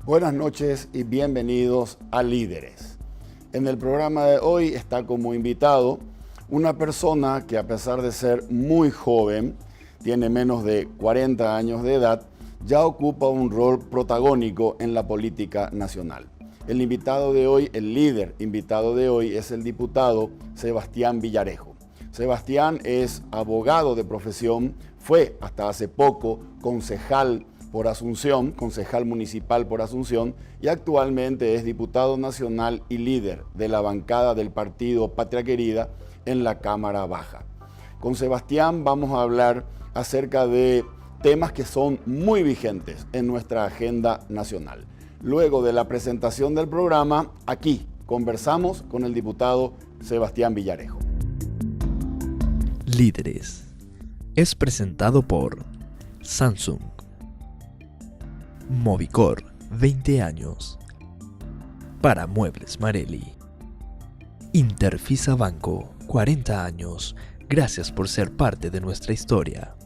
Buenas noches y bienvenidos a Líderes. En el programa de hoy está como invitado una persona que, a pesar de ser muy joven, tiene menos de 40 años de edad, ya ocupa un rol protagónico en la política nacional. El invitado de hoy, el líder invitado de hoy, es el diputado Sebastián Villarejo. Sebastián es abogado de profesión, fue hasta hace poco concejal por Asunción, concejal municipal por Asunción, y actualmente es diputado nacional y líder de la bancada del partido Patria Querida en la Cámara Baja. Con Sebastián vamos a hablar acerca de temas que son muy vigentes en nuestra agenda nacional. Luego de la presentación del programa, aquí conversamos con el diputado Sebastián Villarejo. Líderes es presentado por Samsung, Movicor, 20 años. Para Muebles Marelli. Interfisa Banco, 40 años. Gracias por ser parte de nuestra historia.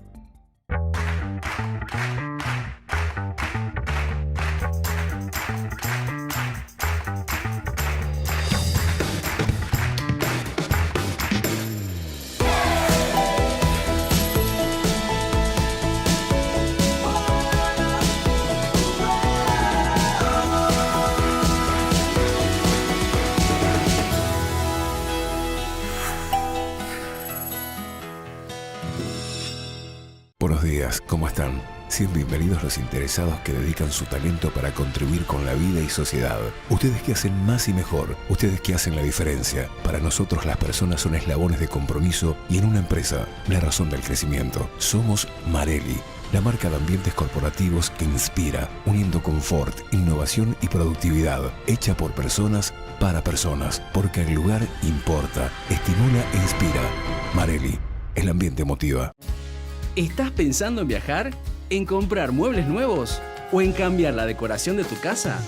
Buenos días, ¿cómo están? Sean bienvenidos los interesados que dedican su talento para contribuir con la vida y sociedad. Ustedes que hacen más y mejor, ustedes que hacen la diferencia. Para nosotros las personas son eslabones de compromiso y en una empresa, la razón del crecimiento. Somos Marelli, la marca de ambientes corporativos que inspira, uniendo confort, innovación y productividad, hecha por personas, para personas, porque el lugar importa, estimula e inspira. Marelli, el ambiente motiva. ¿Estás pensando en viajar? ¿En comprar muebles nuevos? ¿O en cambiar la decoración de tu casa?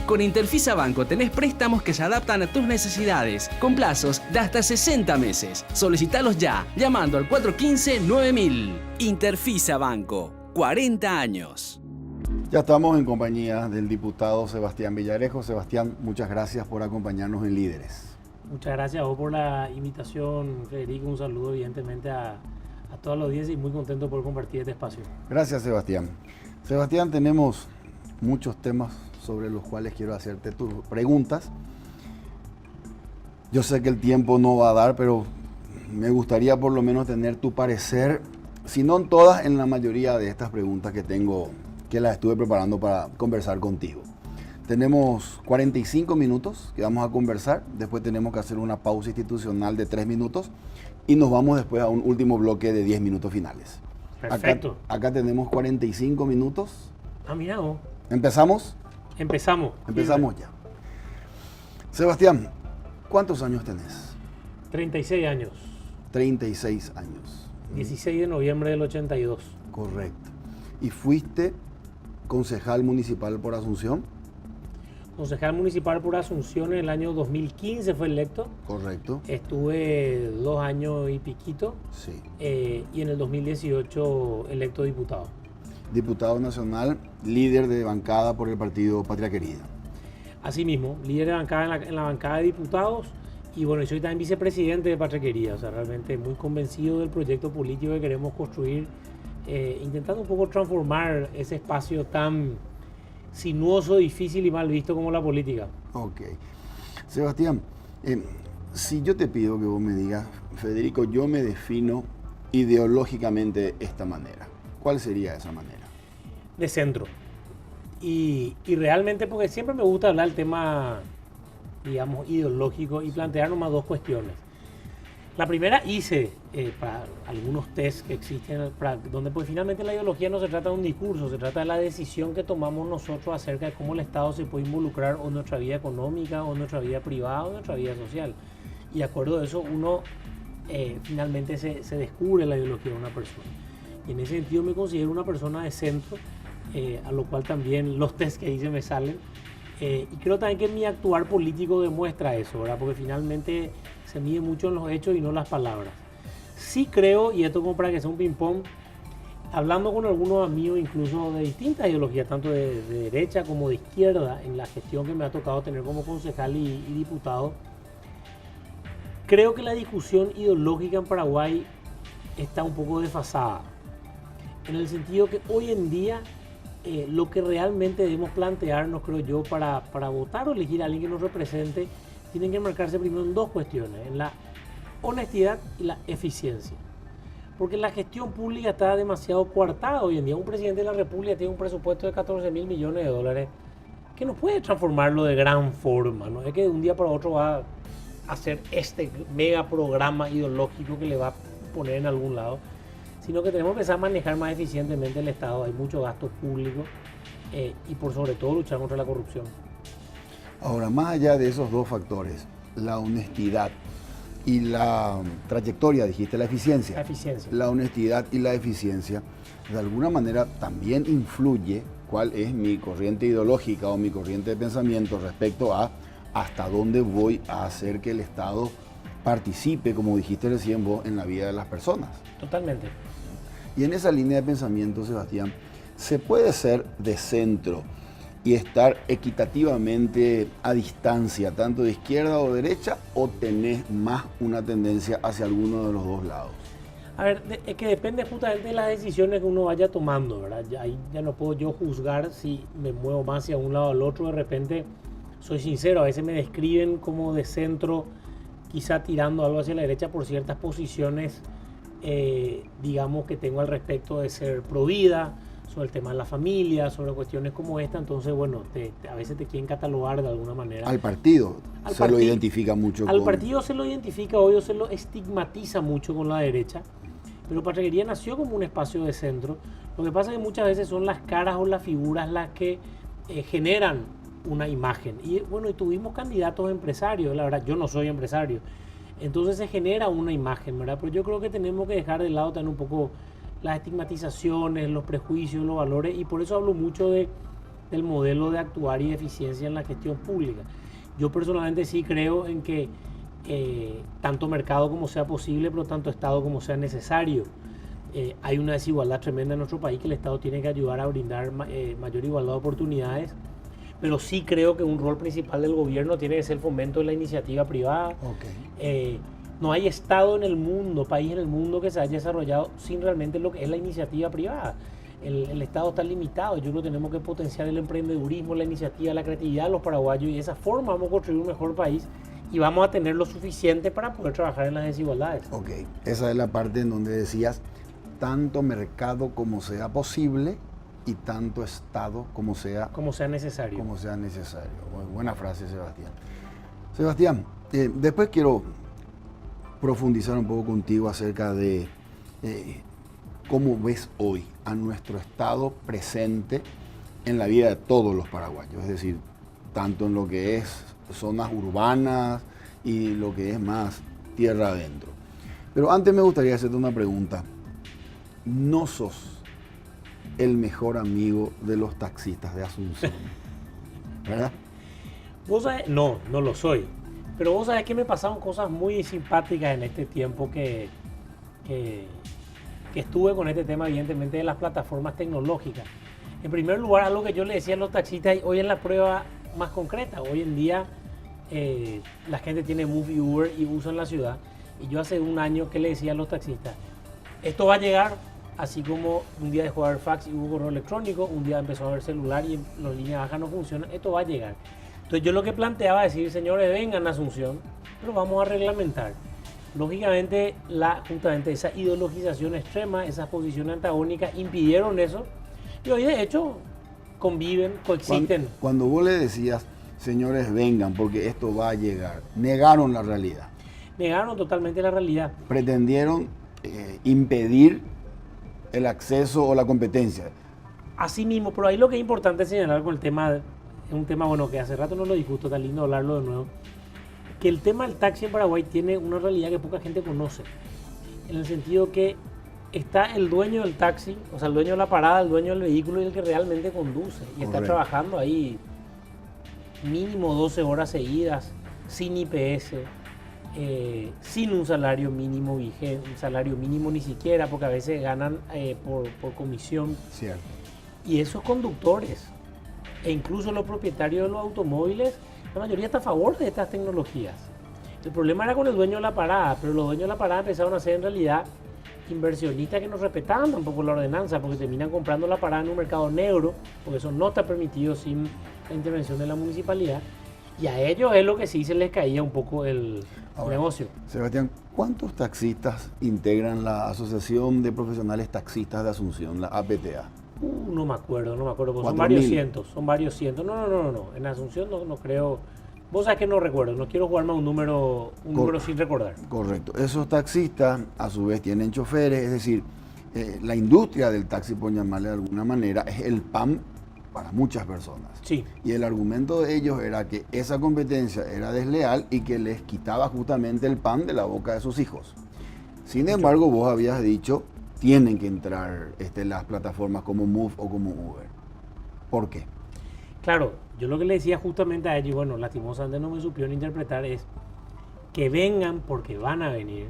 Con Interfisa Banco tenés préstamos que se adaptan a tus necesidades, con plazos de hasta 60 meses. Solicitalos ya, llamando al 415-9000. Interfisa Banco, 40 años. Ya estamos en compañía del diputado Sebastián Villarejo. Sebastián, muchas gracias por acompañarnos en Líderes. Muchas gracias a vos por la invitación, Federico. Un saludo evidentemente a toda la audiencia y muy contento por compartir este espacio. Gracias, Sebastián. Sebastián, tenemos muchos temas sobre los cuales quiero hacerte tus preguntas. Yo sé que el tiempo no va a dar, pero me gustaría por lo menos tener tu parecer, si no en todas, en la mayoría de estas preguntas que tengo, que las estuve preparando para conversar contigo. Tenemos 45 minutos que vamos a conversar, después tenemos que hacer una pausa institucional de 3 minutos y nos vamos después a un último bloque de 10 minutos finales. Perfecto. Acá tenemos 45 minutos. Ah, mira vos. ¿Empezamos? Empezamos ya. Sebastián, ¿cuántos años tenés? 36 años. 36 años. 16 de noviembre del 82. Correcto. ¿Y fuiste concejal municipal por Asunción? Concejal municipal por Asunción en el año 2015 fue electo. Correcto. Estuve 2 años y piquito. Sí. Y en el 2018 electo diputado. Diputado nacional, líder de bancada por el partido Patria Querida. Asimismo, líder de bancada en la bancada de diputados. Y bueno, soy también vicepresidente de Patria Querida. O sea, realmente muy convencido del proyecto político que queremos construir, intentando un poco transformar ese espacio tan sinuoso, difícil y mal visto como la política. Ok. Sebastián, si yo te pido que vos me digas, Federico, yo me defino ideológicamente de esta manera, ¿cuál sería esa manera? De centro. Y realmente, porque siempre me gusta hablar del tema, digamos, ideológico y plantear nomás 2 cuestiones. La primera hice para algunos test que existen, donde pues finalmente la ideología no se trata de un discurso, se trata de la decisión que tomamos nosotros acerca de cómo el Estado se puede involucrar o en nuestra vida económica, o en nuestra vida privada, o en nuestra vida social. Y de acuerdo a eso uno finalmente se descubre la ideología de una persona. Y en ese sentido me considero una persona de centro, a lo cual también los test que hice me salen. Y creo también que mi actuar político demuestra eso, ¿verdad? Porque finalmente se mide mucho en los hechos y no las palabras. Sí creo, y esto como para que sea un ping-pong, hablando con algunos amigos incluso de distintas ideologías, tanto de derecha como de izquierda, en la gestión que me ha tocado tener como concejal y diputado, creo que la discusión ideológica en Paraguay está un poco desfasada, en el sentido que hoy en día lo que realmente debemos plantearnos, creo yo, para votar o elegir a alguien que nos represente, tienen que marcarse primero en dos cuestiones, en la honestidad y la eficiencia. Porque la gestión pública está demasiado coartada hoy en día. Un presidente de la República tiene un presupuesto de 14.000 millones de dólares que no puede transformarlo de gran forma. No es que de un día para otro va a hacer este mega programa ideológico que le va a poner en algún lado, sino que tenemos que empezar a manejar más eficientemente el Estado. Hay mucho gasto público y por sobre todo luchar contra la corrupción. Ahora, más allá de esos dos factores, la honestidad y la trayectoria, dijiste la eficiencia. La eficiencia. La honestidad y la eficiencia, de alguna manera también influye cuál es mi corriente ideológica o mi corriente de pensamiento respecto a hasta dónde voy a hacer que el Estado participe, como dijiste recién vos, en la vida de las personas. Totalmente. Y en esa línea de pensamiento, Sebastián, ¿se puede ser de centro y estar equitativamente a distancia, tanto de izquierda o derecha, o tenés más una tendencia hacia alguno de los dos lados? A ver, es que depende justamente de las decisiones que uno vaya tomando, ¿verdad? Ahí ya no puedo yo juzgar si me muevo más hacia un lado o al otro. De repente, soy sincero, a veces me describen como de centro, quizá tirando algo hacia la derecha por ciertas posiciones, digamos, que tengo al respecto de ser pro vida, sobre el tema de la familia, sobre cuestiones como esta. Entonces, bueno, a veces te quieren catalogar de alguna manera. Al partido lo identifica mucho. Al partido se lo identifica, obvio, se lo estigmatiza mucho con la derecha, pero Patraquería nació como un espacio de centro. Lo que pasa es que muchas veces son las caras o las figuras las que generan una imagen. Y bueno, y tuvimos candidatos empresarios, la verdad, yo no soy empresario. Entonces se genera una imagen, ¿verdad? Pero yo creo que tenemos que dejar de lado también un poco las estigmatizaciones, los prejuicios, los valores, y por eso hablo mucho del modelo de actuar y de eficiencia en la gestión pública. Yo personalmente sí creo en que tanto mercado como sea posible, pero tanto Estado como sea necesario. Hay una desigualdad tremenda en nuestro país que el Estado tiene que ayudar a brindar mayor igualdad de oportunidades, pero sí creo que un rol principal del gobierno tiene que ser el fomento de la iniciativa privada. Okay. No hay Estado en el mundo, país en el mundo que se haya desarrollado sin realmente lo que es la iniciativa privada. El Estado está limitado. Yo creo que tenemos que potenciar el emprendedurismo, la iniciativa, la creatividad de los paraguayos, y de esa forma vamos a construir un mejor país y vamos a tener lo suficiente para poder trabajar en las desigualdades. Ok, esa es la parte en donde decías tanto mercado como sea posible y tanto Estado como sea necesario. Como sea necesario. Buena frase, Sebastián. Sebastián, después quiero profundizar un poco contigo acerca de cómo ves hoy a nuestro Estado presente en la vida de todos los paraguayos, es decir, tanto en lo que es zonas urbanas y lo que es más tierra adentro. Pero antes me gustaría hacerte una pregunta. ¿No sos el mejor amigo de los taxistas de Asunción? ¿Verdad? ¿Vos sabés? No lo soy. Pero vos sabés que me pasaron cosas muy simpáticas en este tiempo que estuve con este tema, evidentemente, de las plataformas tecnológicas. En primer lugar, algo que yo le decía a los taxistas, hoy en la prueba más concreta, hoy en día la gente tiene Move y Uber y usa en la ciudad, y yo hace un año que le decía a los taxistas, esto va a llegar, así como un día dejó de haber fax y hubo correo electrónico, un día empezó a haber celular y las líneas bajas no funcionan, esto va a llegar. Entonces yo lo que planteaba es decir, señores, vengan a Asunción, pero vamos a reglamentar. Lógicamente, justamente esa ideologización extrema, esas posiciones antagónicas impidieron eso, y hoy de hecho conviven, coexisten. Cuando vos le decías, señores, vengan, porque esto va a llegar, negaron la realidad. Negaron totalmente la realidad. Pretendieron impedir el acceso o la competencia. Así mismo, pero ahí lo que es importante señalar con el tema, es un tema bueno que hace rato no lo discuto, está lindo hablarlo de nuevo, que el tema del taxi en Paraguay tiene una realidad que poca gente conoce, en el sentido que está el dueño del taxi, o sea, el dueño de la parada, el dueño del vehículo y el que realmente conduce, y está trabajando ahí mínimo 12 horas seguidas, sin IPS, sin un salario mínimo vigente, un salario mínimo ni siquiera, porque a veces ganan por comisión. Cierto. Y esos conductores, e incluso los propietarios de los automóviles, la mayoría está a favor de estas tecnologías. El problema era con el dueño de la parada, pero los dueños de la parada empezaron a ser en realidad inversionistas que no respetaban tampoco la ordenanza, porque terminan comprando la parada en un mercado negro, porque eso no está permitido sin la intervención de la municipalidad, y a ellos es lo que sí se les caía un poco el negocio. Sebastián, ¿cuántos taxistas integran la Asociación de Profesionales Taxistas de Asunción, la APTA? No me acuerdo, porque son 4.000. varios cientos. No. En Asunción no creo. Vos sabés que no recuerdo, no quiero jugarme a un número sin recordar. Correcto. Esos taxistas, a su vez, tienen choferes, es decir, la industria del taxi, por llamarle de alguna manera, es el pan para muchas personas. Sí. Y el argumento de ellos era que esa competencia era desleal y que les quitaba justamente el pan de la boca de sus hijos. Sin embargo, vos habías dicho, tienen que entrar las plataformas como Move o como Uber. ¿Por qué? Claro, yo lo que le decía justamente a ellos, bueno, lastimosamente no me supieron interpretar, es que vengan porque van a venir,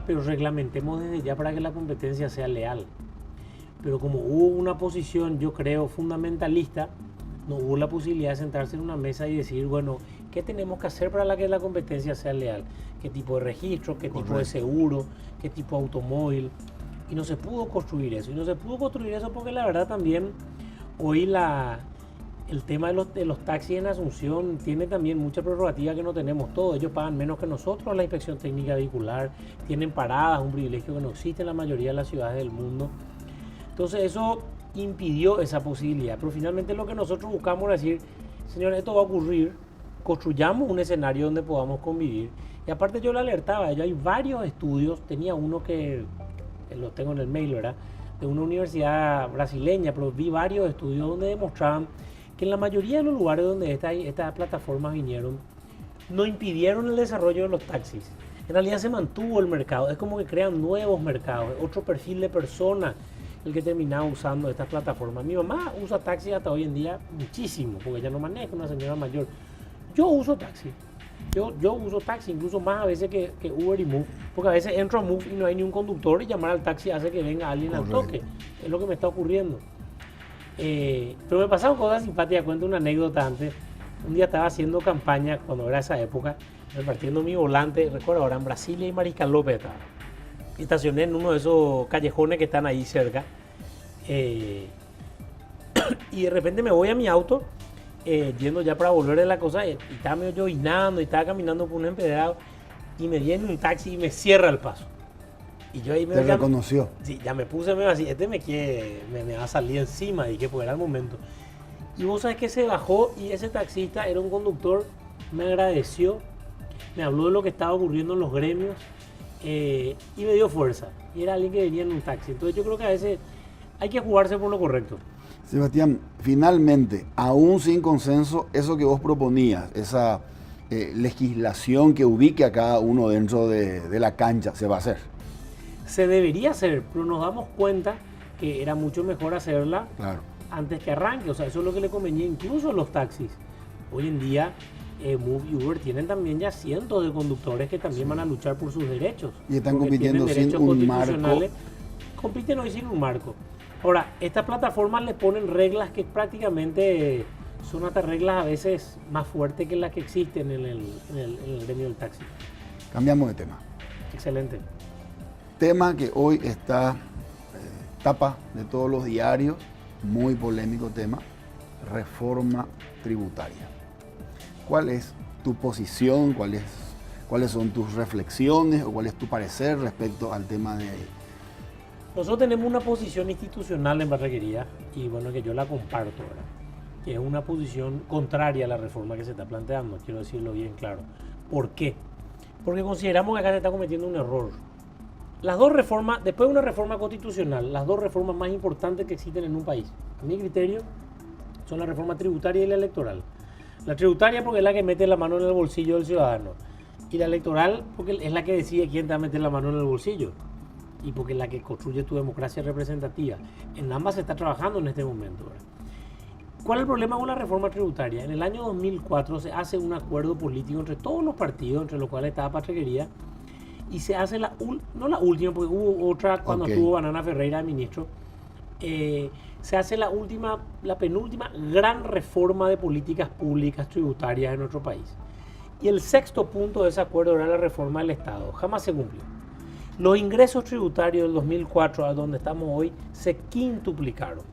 pero reglamentemos desde ya para que la competencia sea leal. Pero como hubo una posición, yo creo, fundamentalista, no hubo la posibilidad de sentarse en una mesa y decir, bueno, ¿qué tenemos que hacer para que la competencia sea leal? ¿Qué tipo de registro? ¿Qué tipo de seguro? ¿Qué tipo de automóvil? Y no se pudo construir eso. Y no se pudo construir eso porque la verdad también hoy el tema de los taxis en Asunción tiene también mucha prerrogativa que no tenemos todos. Ellos pagan menos que nosotros la inspección técnica vehicular, tienen paradas, un privilegio que no existe en la mayoría de las ciudades del mundo. Entonces eso impidió esa posibilidad. Pero finalmente lo que nosotros buscamos es decir, señores, esto va a ocurrir, construyamos un escenario donde podamos convivir. Y aparte yo le alertaba, hay varios estudios, tenía uno que los tengo en el mail, ¿verdad? De una universidad brasileña, pero vi varios estudios donde demostraban que en la mayoría de los lugares donde estas plataformas vinieron, no impidieron el desarrollo de los taxis. En realidad se mantuvo el mercado, es como que crean nuevos mercados, otro perfil de persona el que terminaba usando estas plataformas. Mi mamá usa taxi hasta hoy en día muchísimo, porque ella no maneja, una señora mayor. Yo uso taxi. Yo uso taxi, incluso más a veces que Uber y Move, porque a veces entro a Move y no hay ni un conductor y llamar al taxi hace que venga alguien al toque. Es lo que me está ocurriendo. Pero me pasaron cosas simpáticas. Cuento una anécdota antes. Un día estaba haciendo campaña, cuando era esa época, repartiendo mi volante, recuerdo ahora, en Brasilia y Mariscal López estaba. Estacioné en uno de esos callejones que están ahí cerca. Y de repente me voy a mi auto, yendo ya para volver de la cosa, y estaba medio llovinando y estaba caminando por un empedrado y me viene un taxi y me cierra el paso. Y yo ahí me... ¿Te reconoció? Sí, ya me puse medio así, me va a salir encima, dije, pues era el momento. Y vos sabés que se bajó y ese taxista era un conductor, me agradeció, me habló de lo que estaba ocurriendo en los gremios y me dio fuerza. Y era alguien que venía en un taxi. Entonces yo creo que a veces hay que jugarse por lo correcto. Sebastián, finalmente, aún sin consenso, eso que vos proponías, esa legislación que ubique a cada uno dentro de la cancha, ¿se va a hacer? Se debería hacer, pero nos damos cuenta que era mucho mejor hacerla antes que arranque. O sea, eso es lo que le convenía incluso a los taxis. Hoy en día, Move y Uber tienen también ya cientos de conductores que también van a luchar por sus derechos. Y están compitiendo sin un marco. Compiten hoy sin un marco. Ahora, estas plataformas le ponen reglas que prácticamente son hasta reglas a veces más fuertes que las que existen en el gremio del taxi. Cambiamos de tema. Excelente. Tema que hoy está tapa de todos los diarios, muy polémico tema, reforma tributaria. ¿Cuál es tu posición? ¿Cuáles son tus reflexiones o cuál es tu parecer respecto al tema de... Nosotros tenemos una posición institucional en Barranquilla y bueno, que yo la comparto, ¿verdad? Que es una posición contraria a la reforma que se está planteando, quiero decirlo bien claro. ¿Por qué? Porque consideramos que acá se está cometiendo un error. Las dos reformas, después de una reforma constitucional, las dos reformas más importantes que existen en un país, a mi criterio, son la reforma tributaria y la electoral. La tributaria porque es la que mete la mano en el bolsillo del ciudadano y la electoral porque es la que decide quién te va a meter la mano en el bolsillo y porque es la que construye tu democracia representativa. En ambas se está trabajando en este momento, ¿verdad? ¿Cuál es el problema con la reforma tributaria? En el año 2004 se hace un acuerdo político entre todos los partidos, entre los cuales estaba Patriquería, y se hace no la última, porque hubo otra cuando estuvo Banana Ferreira de ministro, se hace la penúltima gran reforma de políticas públicas tributarias en nuestro país. Y el sexto punto de ese acuerdo era la reforma del Estado. Jamás se cumplió. Los ingresos tributarios del 2004 a donde estamos hoy se quintuplicaron.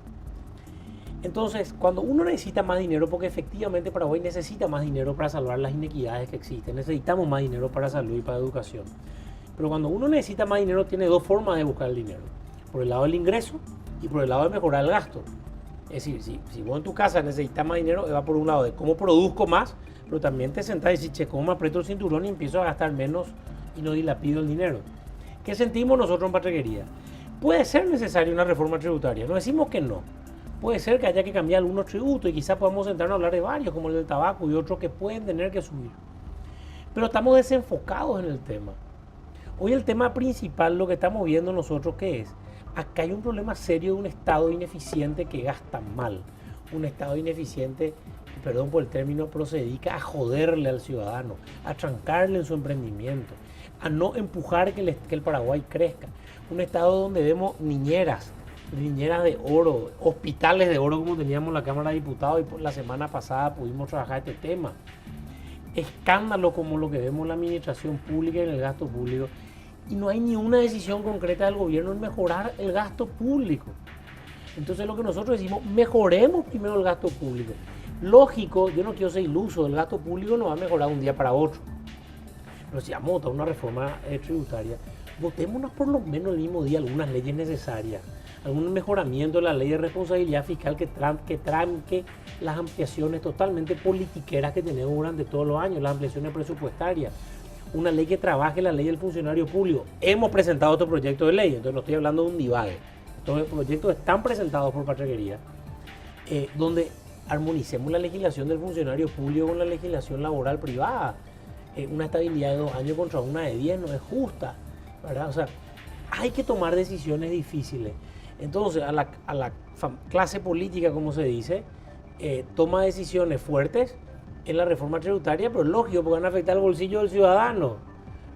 Entonces, cuando uno necesita más dinero, porque efectivamente Paraguay necesita más dinero para salvar las inequidades que existen, necesitamos más dinero para salud y para educación. Pero cuando uno necesita más dinero, tiene dos formas de buscar el dinero. Por el lado del ingreso y por el lado de mejorar el gasto. Es decir, si vos en tu casa necesitas más dinero, va por un lado de cómo produzco más, pero también te sentás y decís, che, cómo me aprieto el cinturón y empiezo a gastar menos y no dilapido el dinero. ¿Qué sentimos nosotros en Patriquería? Puede ser necesaria una reforma tributaria, no decimos que no. Puede ser que haya que cambiar algunos tributos y quizás podamos sentarnos a hablar de varios, como el del tabaco y otros que pueden tener que subir. Pero estamos desenfocados en el tema. Hoy el tema principal, lo que estamos viendo nosotros, ¿qué es? Acá hay un problema serio de un Estado ineficiente que gasta mal. Un Estado ineficiente, perdón por el término, pero se dedica a joderle al ciudadano, a trancarle en su emprendimiento, a no empujar que el Paraguay crezca. Un Estado donde vemos niñeras de oro, hospitales de oro como teníamos en la Cámara de Diputados y la semana pasada pudimos trabajar este tema. Escándalo como lo que vemos en la administración pública y en el gasto público. Y no hay ni una decisión concreta del gobierno en mejorar el gasto público. Entonces lo que nosotros decimos, mejoremos primero el gasto público. Lógico, yo no quiero ser iluso, el gasto público no va a mejorar de un día para otro. Pero si vamos a votar una reforma tributaria, votémonos por lo menos el mismo día algunas leyes necesarias, algún mejoramiento de la ley de responsabilidad fiscal que tranque las ampliaciones totalmente politiqueras que tenemos durante todos los años, las ampliaciones presupuestarias. Una ley que trabaje la ley del funcionario público. Hemos presentado otro proyecto de ley, entonces no estoy hablando de un divague. Estos proyectos están presentados por Patriquería, donde armonicemos la legislación del funcionario público con la legislación laboral privada. Una estabilidad de 2 años contra una de 10 no es justa, ¿verdad? O sea, hay que tomar decisiones difíciles. Entonces, a la clase política, como se dice, toma decisiones fuertes en la reforma tributaria, pero es lógico, porque van a afectar el bolsillo del ciudadano.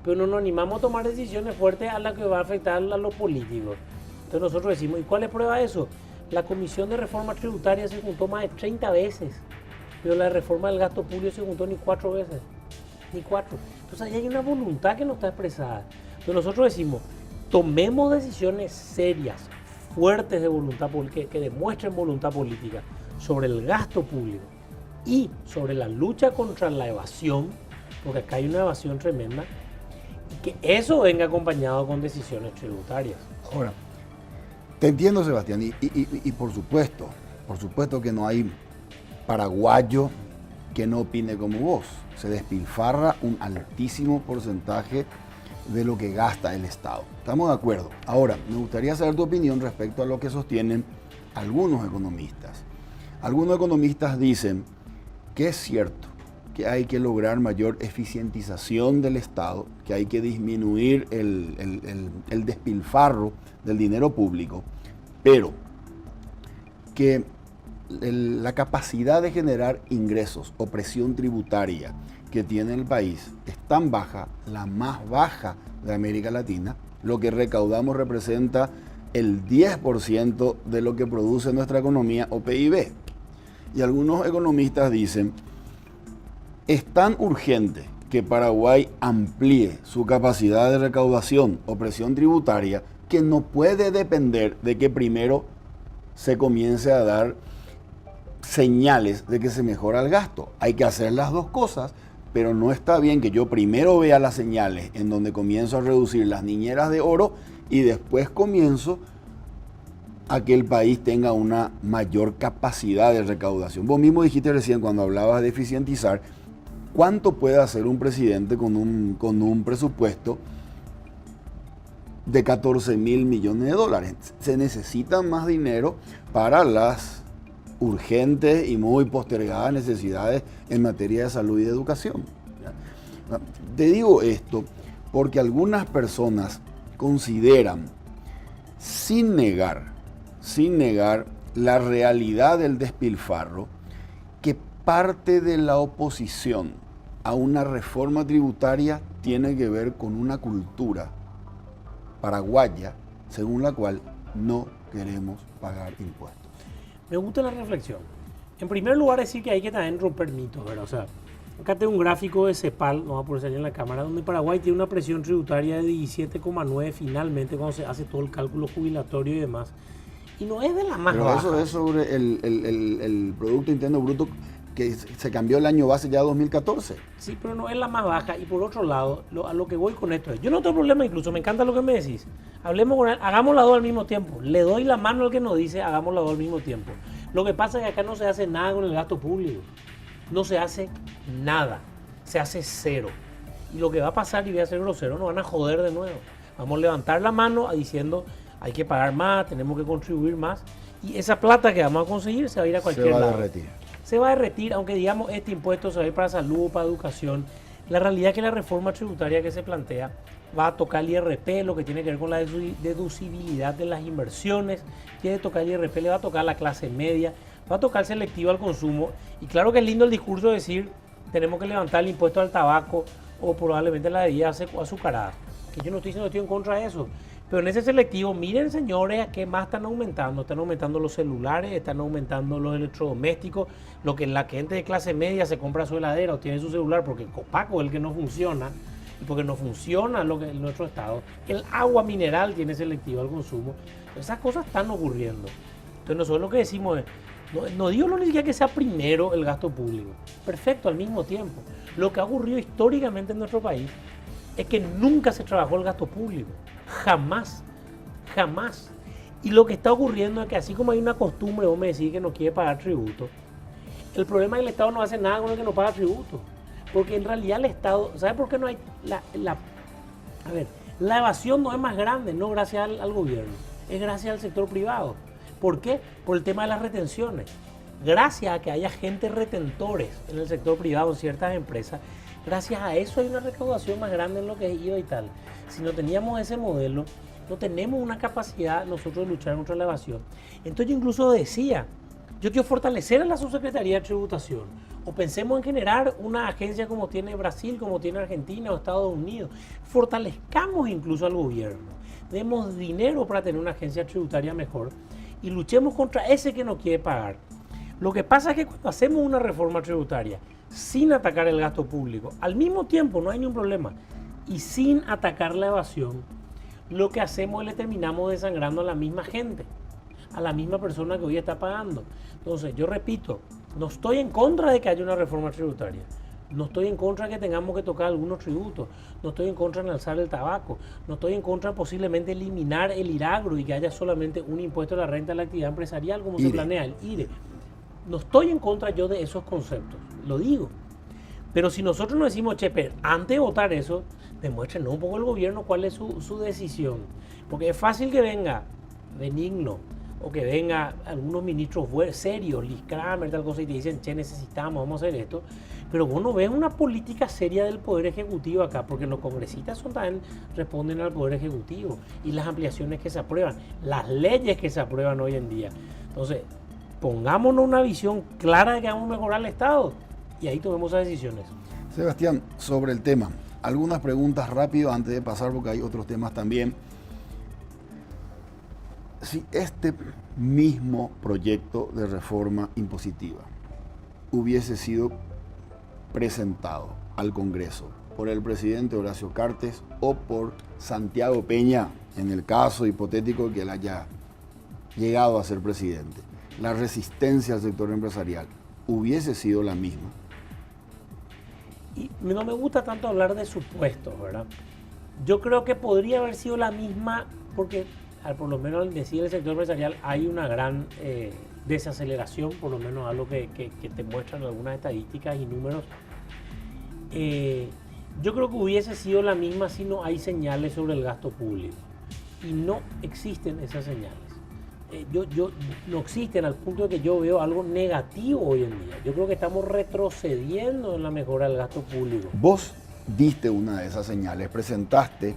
Pero no nos animamos a tomar decisiones fuertes a las que va a afectar a los políticos. Entonces nosotros decimos, ¿y cuál es prueba de eso? La Comisión de Reforma Tributaria se juntó más de 30 veces, pero la reforma del gasto público se juntó ni 4 veces. Ni 4. Entonces ahí hay una voluntad que no está expresada. Entonces nosotros decimos, tomemos decisiones serias, fuertes de voluntad política, que demuestren voluntad política sobre el gasto público y sobre la lucha contra la evasión, porque acá hay una evasión tremenda, y que eso venga acompañado con decisiones tributarias. Ahora, te entiendo, Sebastián, y por supuesto que no hay paraguayo que no opine como vos. Se despilfarra un altísimo porcentaje de lo que gasta el Estado. Estamos de acuerdo. Ahora, me gustaría saber tu opinión respecto a lo que sostienen algunos economistas. Algunos economistas dicen que es cierto que hay que lograr mayor eficientización del Estado, que hay que disminuir el despilfarro del dinero público, pero que la capacidad de generar ingresos o presión tributaria que tiene el país es tan baja, la más baja de América Latina. Lo que recaudamos representa el 10% de lo que produce nuestra economía o PIB. Y algunos economistas dicen, es tan urgente que Paraguay amplíe su capacidad de recaudación o presión tributaria que no puede depender de que primero se comience a dar señales de que se mejora el gasto. Hay que hacer las dos cosas, pero no está bien que yo primero vea las señales en donde comienzo a reducir las niñeras de oro y después comienzo a que el país tenga una mayor capacidad de recaudación. Vos mismo dijiste recién cuando hablabas de eficientizar, ¿cuánto puede hacer un presidente con un presupuesto de 14.000 millones de dólares? Se necesita más dinero para las urgentes y muy postergadas necesidades en materia de salud y de educación. Te digo esto porque algunas personas consideran, sin negar la realidad del despilfarro, que parte de la oposición a una reforma tributaria tiene que ver con una cultura paraguaya según la cual no queremos pagar impuestos. Me gusta la reflexión. En primer lugar, decir que hay que también romper mitos, ¿verdad? O sea, acá tengo un gráfico de CEPAL, no va a poder salir en la cámara, donde Paraguay tiene una presión tributaria de 17,9 finalmente cuando se hace todo el cálculo jubilatorio y demás. Y no es de la más baja. Pero eso es sobre el Producto Interno Bruto que se cambió el año base ya 2014. Sí, pero no es la más baja. Y por otro lado, a lo que voy con esto es, yo no tengo problema incluso, me encanta lo que me decís. Hablemos con él, hagamos las dos al mismo tiempo. Le doy la mano al que nos dice, hagamos las dos al mismo tiempo. Lo que pasa es que acá no se hace nada con el gasto público. No se hace nada. Se hace cero. Y lo que va a pasar, y voy a ser grosero, nos van a joder de nuevo. Vamos a levantar la mano diciendo, hay que pagar más, tenemos que contribuir más. Y esa plata que vamos a conseguir se va a ir a cualquier lado. Se va a derretir. Se va a derretir, aunque digamos este impuesto se va a ir para salud o para educación. La realidad es que la reforma tributaria que se plantea va a tocar el IRP, lo que tiene que ver con la deducibilidad de las inversiones, tiene que tocar el IRP, le va a tocar la clase media, va a tocar selectivo al consumo. Y claro que es lindo el discurso de decir, tenemos que levantar el impuesto al tabaco o probablemente la bebida azucarada. Que yo no estoy diciendo que estoy en contra de eso. Pero en ese selectivo, miren señores, ¿qué más están aumentando? Están aumentando los celulares, están aumentando los electrodomésticos, lo que la gente de clase media se compra su heladera o tiene su celular porque el copaco es el que no funciona y porque no funciona lo que en nuestro estado. El agua mineral tiene selectivo al consumo. Esas cosas están ocurriendo. Entonces nosotros lo que decimos es, no digo ni siquiera que sea primero el gasto público, perfecto, al mismo tiempo. Lo que ha ocurrido históricamente en nuestro país es que nunca se trabajó el gasto público. Jamás, jamás. Y lo que está ocurriendo es que así como hay una costumbre, vos me decís que no quiere pagar tributo, el problema es que el Estado no hace nada con el que no paga tributo. Porque en realidad el Estado, ¿sabe por qué no hay la evasión no es más grande, no gracias al gobierno, es gracias al sector privado. ¿Por qué? Por el tema de las retenciones. Gracias a que haya agentes retentores en el sector privado, en ciertas empresas, gracias a eso hay una recaudación más grande en lo que es IVA y tal. Si no teníamos ese modelo, no tenemos una capacidad nosotros de luchar contra la evasión. Entonces yo incluso decía, yo quiero fortalecer a la Subsecretaría de Tributación, o pensemos en generar una agencia como tiene Brasil, como tiene Argentina o Estados Unidos. Fortalezcamos incluso al gobierno, demos dinero para tener una agencia tributaria mejor y luchemos contra ese que no quiere pagar. Lo que pasa es que cuando hacemos una reforma tributaria sin atacar el gasto público, al mismo tiempo no hay ningún problema, y sin atacar la evasión, lo que hacemos es le terminamos desangrando a la misma gente, a la misma persona que hoy está pagando. Entonces, yo repito, no estoy en contra de que haya una reforma tributaria, no estoy en contra de que tengamos que tocar algunos tributos, no estoy en contra de alzar el tabaco, no estoy en contra de posiblemente eliminar el IRAGRO y que haya solamente un impuesto a la renta de la actividad empresarial como se planea, el IRE. No estoy en contra yo de esos conceptos, lo digo. Pero si nosotros nos decimos, che, antes de votar eso, demuéstrenos un poco el gobierno cuál es su decisión. Porque es fácil que venga Benigno o que venga algunos ministros serios, Liz Kramer, tal cosa, y te dicen, che, necesitamos, vamos a hacer esto. Pero vos no ves una política seria del Poder Ejecutivo acá, porque los congresistas también responden al Poder Ejecutivo y las ampliaciones que se aprueban, las leyes que se aprueban hoy en día. Entonces, pongámonos una visión clara de que vamos a mejorar el Estado y ahí tomemos esas decisiones. Sebastián, sobre el tema, algunas preguntas rápido antes de pasar porque hay otros temas también. Si este mismo proyecto de reforma impositiva hubiese sido presentado al Congreso por el presidente Horacio Cartes o por Santiago Peña, en el caso hipotético que él haya llegado a ser presidente, la resistencia al sector empresarial hubiese sido la misma. Y no me gusta tanto hablar de supuestos, ¿verdad? Yo creo que podría haber sido la misma porque, por lo menos al decir el sector empresarial, hay una gran desaceleración, por lo menos algo que te muestran algunas estadísticas y números. Yo creo que hubiese sido la misma si no hay señales sobre el gasto público. Y no existen esas señales. No existen al punto de que yo veo algo negativo hoy en día. Yo creo que estamos retrocediendo en la mejora del gasto público. Vos diste una de esas señales, presentaste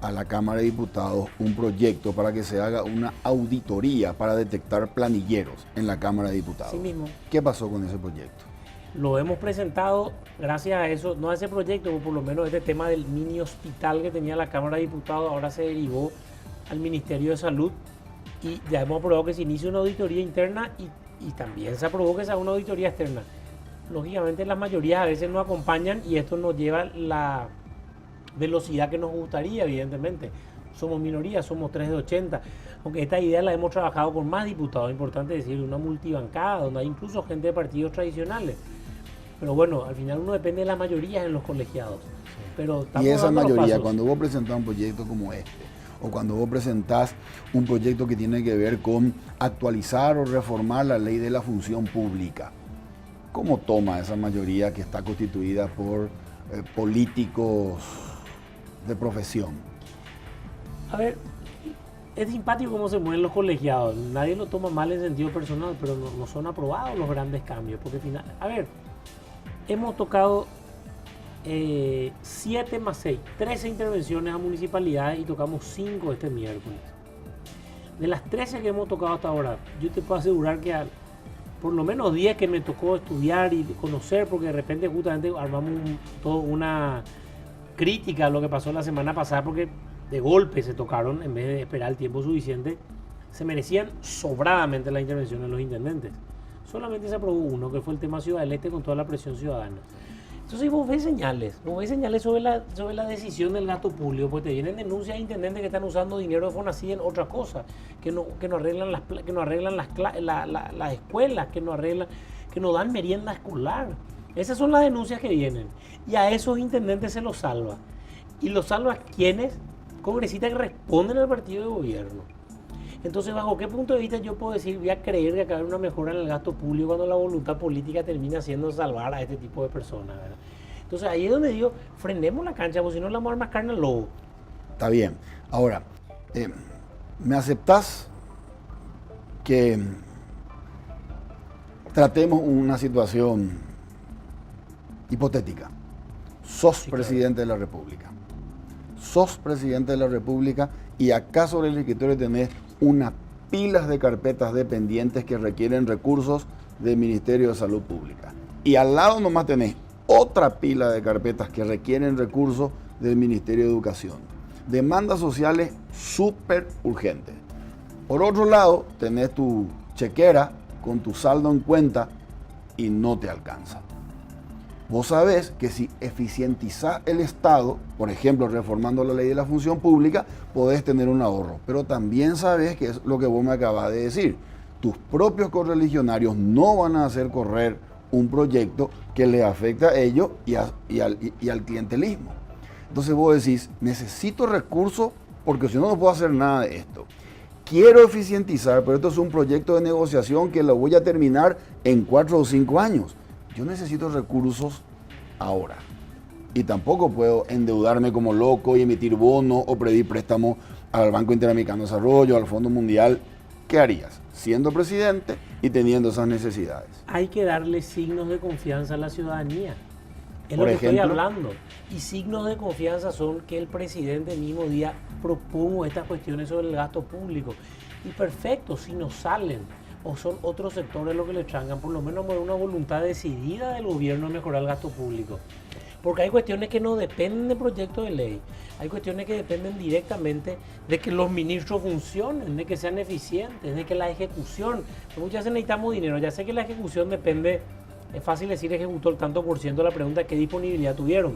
a la Cámara de Diputados un proyecto para que se haga una auditoría para detectar planilleros en la Cámara de Diputados. Sí mismo. ¿Qué pasó con ese proyecto? Lo hemos presentado gracias a eso, no a ese proyecto, pero por lo menos este tema del mini hospital que tenía la Cámara de Diputados ahora se derivó al Ministerio de Salud y ya hemos aprobado que se inicie una auditoría interna y también se aprobó que se haga una auditoría externa. Lógicamente las mayorías a veces no acompañan y esto nos lleva la velocidad que nos gustaría, evidentemente. Somos minoría, somos 3 de 80, aunque esta idea la hemos trabajado con más diputados, importante decir, una multibancada, donde hay incluso gente de partidos tradicionales. Pero bueno, al final uno depende de las mayorías en los colegiados. Pero y esa mayoría, cuando vos presentás un proyecto como este, o cuando vos presentás un proyecto que tiene que ver con actualizar o reformar la ley de la función pública, ¿cómo toma esa mayoría que está constituida por políticos de profesión? A ver, es simpático cómo se mueven los colegiados. Nadie lo toma mal en sentido personal, pero no son aprobados los grandes cambios. Porque final, a ver, hemos tocado 7 más 6, 13 intervenciones a municipalidades y tocamos 5 este miércoles. De las 13 que hemos tocado hasta ahora, yo te puedo asegurar que por lo menos 10 que me tocó estudiar y conocer, porque de repente justamente armamos toda una crítica a lo que pasó la semana pasada, porque de golpe se tocaron en vez de esperar el tiempo suficiente. Se merecían sobradamente las intervenciones de los intendentes. Solamente se aprobó uno, que fue el tema Ciudad del Este con toda la presión ciudadana. Entonces vos ves señales sobre la decisión del gasto público, pues te vienen denuncias de intendentes que están usando dinero de Fonacid en otra cosa, que no arreglan las escuelas, que no dan merienda escolar. Esas son las denuncias que vienen. Y a esos intendentes se los salva. ¿Y los salva quiénes? Congresistas que responden al partido de gobierno. Entonces, ¿bajo qué punto de vista yo puedo decir, voy a creer que acá hay una mejora en el gasto público cuando la voluntad política termina siendo salvar a este tipo de personas, ¿verdad? Entonces, ahí es donde digo, frenemos la cancha, porque si no le vamos a dar más carne al lobo. Está bien. Ahora, ¿me aceptás que tratemos una situación hipotética? Sos presidente de la República. Sos presidente de la República y acá sobre el escritorio tenés unas pilas de carpetas dependientes que requieren recursos del Ministerio de Salud Pública. Y al lado nomás tenés otra pila de carpetas que requieren recursos del Ministerio de Educación. Demandas sociales súper urgentes. Por otro lado, tenés tu chequera con tu saldo en cuenta y no te alcanza. Vos sabés que si eficientizás el Estado, por ejemplo, reformando la ley de la función pública, podés tener un ahorro. Pero también sabés que es lo que vos me acabas de decir. Tus propios correligionarios no van a hacer correr un proyecto que les afecta a ellos y al clientelismo. Entonces vos decís, necesito recursos porque si no, no puedo hacer nada de esto. Quiero eficientizar, pero esto es un proyecto de negociación que lo voy a terminar en 4 o 5 años. Yo necesito recursos ahora. Y tampoco puedo endeudarme como loco y emitir bonos o pedir préstamos al Banco Interamericano de Desarrollo, al Fondo Mundial. ¿Qué harías? Siendo presidente y teniendo esas necesidades. Hay que darle signos de confianza a la ciudadanía. Es Por lo que ejemplo, estoy hablando. Y signos de confianza son que el presidente el mismo día proponga estas cuestiones sobre el gasto público. Y perfecto, si no salen o son otros sectores los que le changan, por lo menos una voluntad decidida del gobierno de mejorar el gasto público. Porque hay cuestiones que no dependen de proyectos de ley. Hay cuestiones que dependen directamente de que los ministros funcionen, de que sean eficientes, de que la ejecución. Muchas veces necesitamos dinero. Ya sé que la ejecución depende, es fácil decir ejecutó el tanto por ciento, la pregunta es qué disponibilidad tuvieron.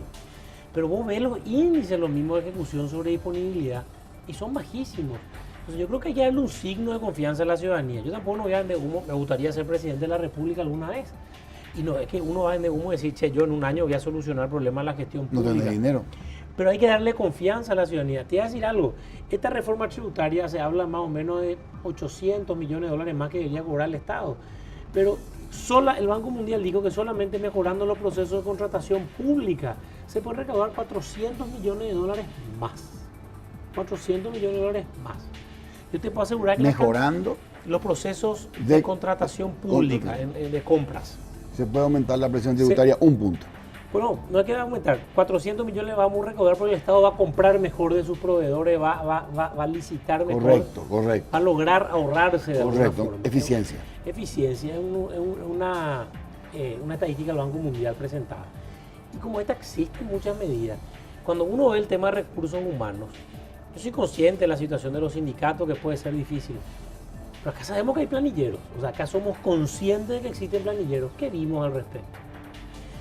Pero vos ves los índices, los mismos de ejecución sobre disponibilidad, y son bajísimos. Entonces yo creo que hay que darle un signo de confianza a la ciudadanía. Yo tampoco no voy a vender humo, me gustaría ser presidente de la República alguna vez. Y no es que uno va a vender humo y decir, che, yo en un año voy a solucionar el problema de la gestión pública. No tenés dinero. Pero hay que darle confianza a la ciudadanía. Te voy a decir algo, esta reforma tributaria se habla más o menos de 800 millones de dólares más que debería cobrar el Estado. Pero el Banco Mundial dijo que solamente mejorando los procesos de contratación pública se puede recaudar 400 millones de dólares más. 400 millones de dólares más. Yo te puedo asegurar que mejorando los procesos de contratación pública, de compras. Se puede aumentar la presión tributaria un punto. Bueno, no hay que aumentar. 400 millones vamos a recaudar porque el Estado va a comprar mejor de sus proveedores, va a licitar mejor. Correcto. Va a lograr ahorrarse de alguna forma. Eficiencia. Eficiencia es una estadística del Banco Mundial presentada. Y como esta existen muchas medidas. Cuando uno ve el tema de recursos humanos, yo soy consciente de la situación de los sindicatos que puede ser difícil. Pero acá sabemos que hay planilleros. O sea, acá somos conscientes de que existen planilleros. ¿Qué vimos al respecto?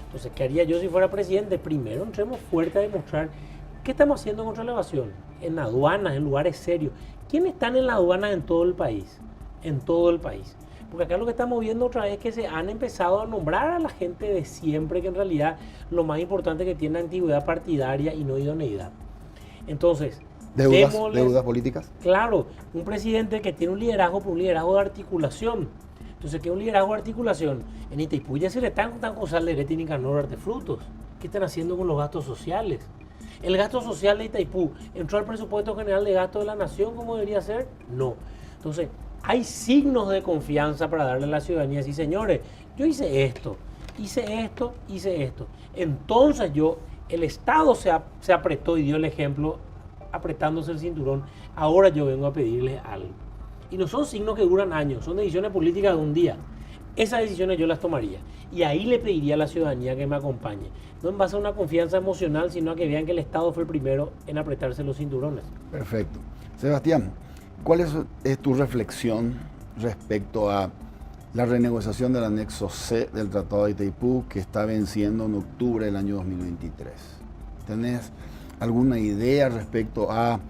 Entonces, ¿qué haría yo si fuera presidente? Primero, entremos fuerte a demostrar qué estamos haciendo contra la evasión. En aduanas, en lugares serios. ¿Quiénes están en la aduana en todo el país? En todo el país. Porque acá lo que estamos viendo otra vez es que se han empezado a nombrar a la gente de siempre, que en realidad lo más importante es que tiene antigüedad partidaria y no idoneidad. Entonces, ¿Deudas políticas? Claro, un presidente que tiene un liderazgo, pero un liderazgo de articulación. Entonces, ¿qué es un liderazgo de articulación? En Itaipú ya se le están con Salderete y Nicanor Artefrutos. ¿Qué están haciendo con los gastos sociales? ¿El gasto social de Itaipú entró al presupuesto general de gasto de la nación como debería ser? No. Entonces, hay signos de confianza para darle a la ciudadanía. Sí, señores, yo hice esto. Entonces el Estado se apretó y dio el ejemplo apretándose el cinturón. Ahora yo vengo a pedirles algo. Y no son signos que duran años, son decisiones políticas de un día. Esas decisiones yo las tomaría. Y ahí le pediría a la ciudadanía que me acompañe. No en base a una confianza emocional, sino a que vean que el Estado fue el primero en apretarse los cinturones. Perfecto. Sebastián, ¿cuál es tu reflexión respecto a la renegociación del anexo C del Tratado de Itaipú que está venciendo en octubre del año 2023? ¿Tenés alguna idea respecto a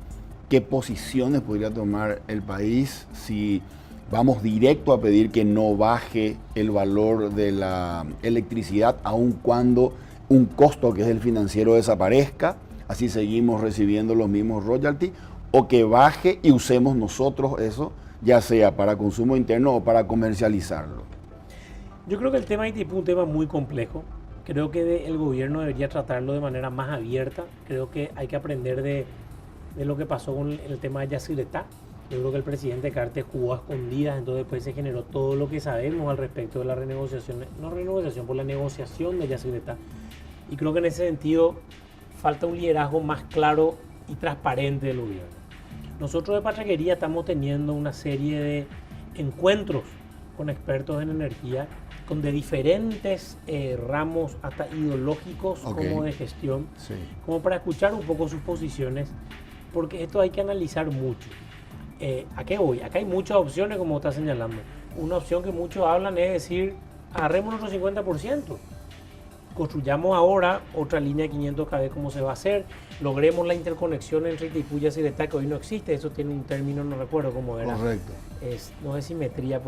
qué posiciones podría tomar el país si vamos directo a pedir que no baje el valor de la electricidad, aun cuando un costo que es el financiero desaparezca, así seguimos recibiendo los mismos royalties, o que baje y usemos nosotros eso, ya sea para consumo interno o para comercializarlo? Yo creo que el tema de Itaipú es un tema muy complejo. Creo que el gobierno debería tratarlo de manera más abierta. Creo que hay que aprender de lo que pasó con el tema de Yacyretá. Yo creo que el presidente Cartes jugó a escondidas, entonces después se generó todo lo que sabemos al respecto de la renegociación, no renegociación, por la negociación de Yacyretá. Y creo que en ese sentido falta un liderazgo más claro y transparente del gobierno. Nosotros de Patraquería estamos teniendo una serie de encuentros con expertos en energía, con de diferentes ramos, hasta ideológicos, como de gestión, como para escuchar un poco sus posiciones, porque esto hay que analizar mucho. ¿A qué voy? Acá hay muchas opciones, como está señalando. Una opción que muchos hablan es decir, agarremos nuestro 50%. Construyamos ahora otra línea de 500 kV, como se va a hacer. Logremos la interconexión entre Itaipú y Yacyretá, que hoy no existe. Eso tiene un término, no recuerdo cómo era. Correcto. No es simetría,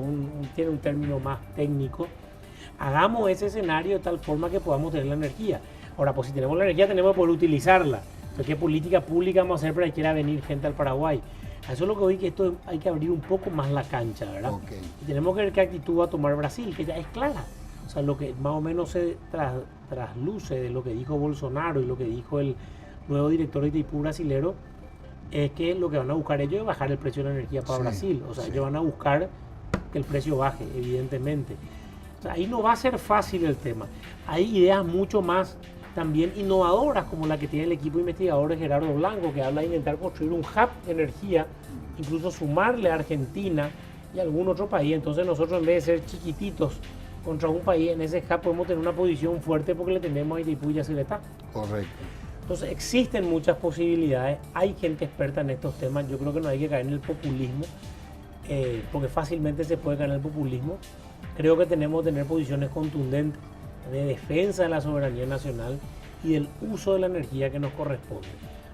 tiene un término más técnico. Hagamos ese escenario de tal forma que podamos tener la energía. Ahora, pues si tenemos la energía, tenemos que poder utilizarla. Entonces, ¿qué política pública vamos a hacer para que quiera venir gente al Paraguay? Eso es lo que oí, que esto hay que abrir un poco más la cancha, ¿verdad? Y tenemos que ver qué actitud va a tomar Brasil, que ya es clara. O sea, lo que más o menos se trasluce de lo que dijo Bolsonaro y lo que dijo el nuevo director de Itaipú brasilero, es que lo que van a buscar ellos es bajar el precio de la energía para Brasil. O sea, ellos van a buscar que el precio baje, evidentemente. O sea, ahí no va a ser fácil el tema. Hay ideas mucho más también innovadoras, como la que tiene el equipo investigador de Gerardo Blanco, que habla de intentar construir un hub de energía, incluso sumarle a Argentina y algún otro país. Entonces nosotros, en vez de ser chiquititos contra un país, en ese hub podemos tener una posición fuerte porque le tenemos a Itaipú y Yacyretá. Correcto. Entonces existen muchas posibilidades, hay gente experta en estos temas. Yo creo que no hay que caer en el populismo, porque fácilmente se puede caer en el populismo. Creo que tenemos que tener posiciones contundentes de defensa de la soberanía nacional y del uso de la energía que nos corresponde.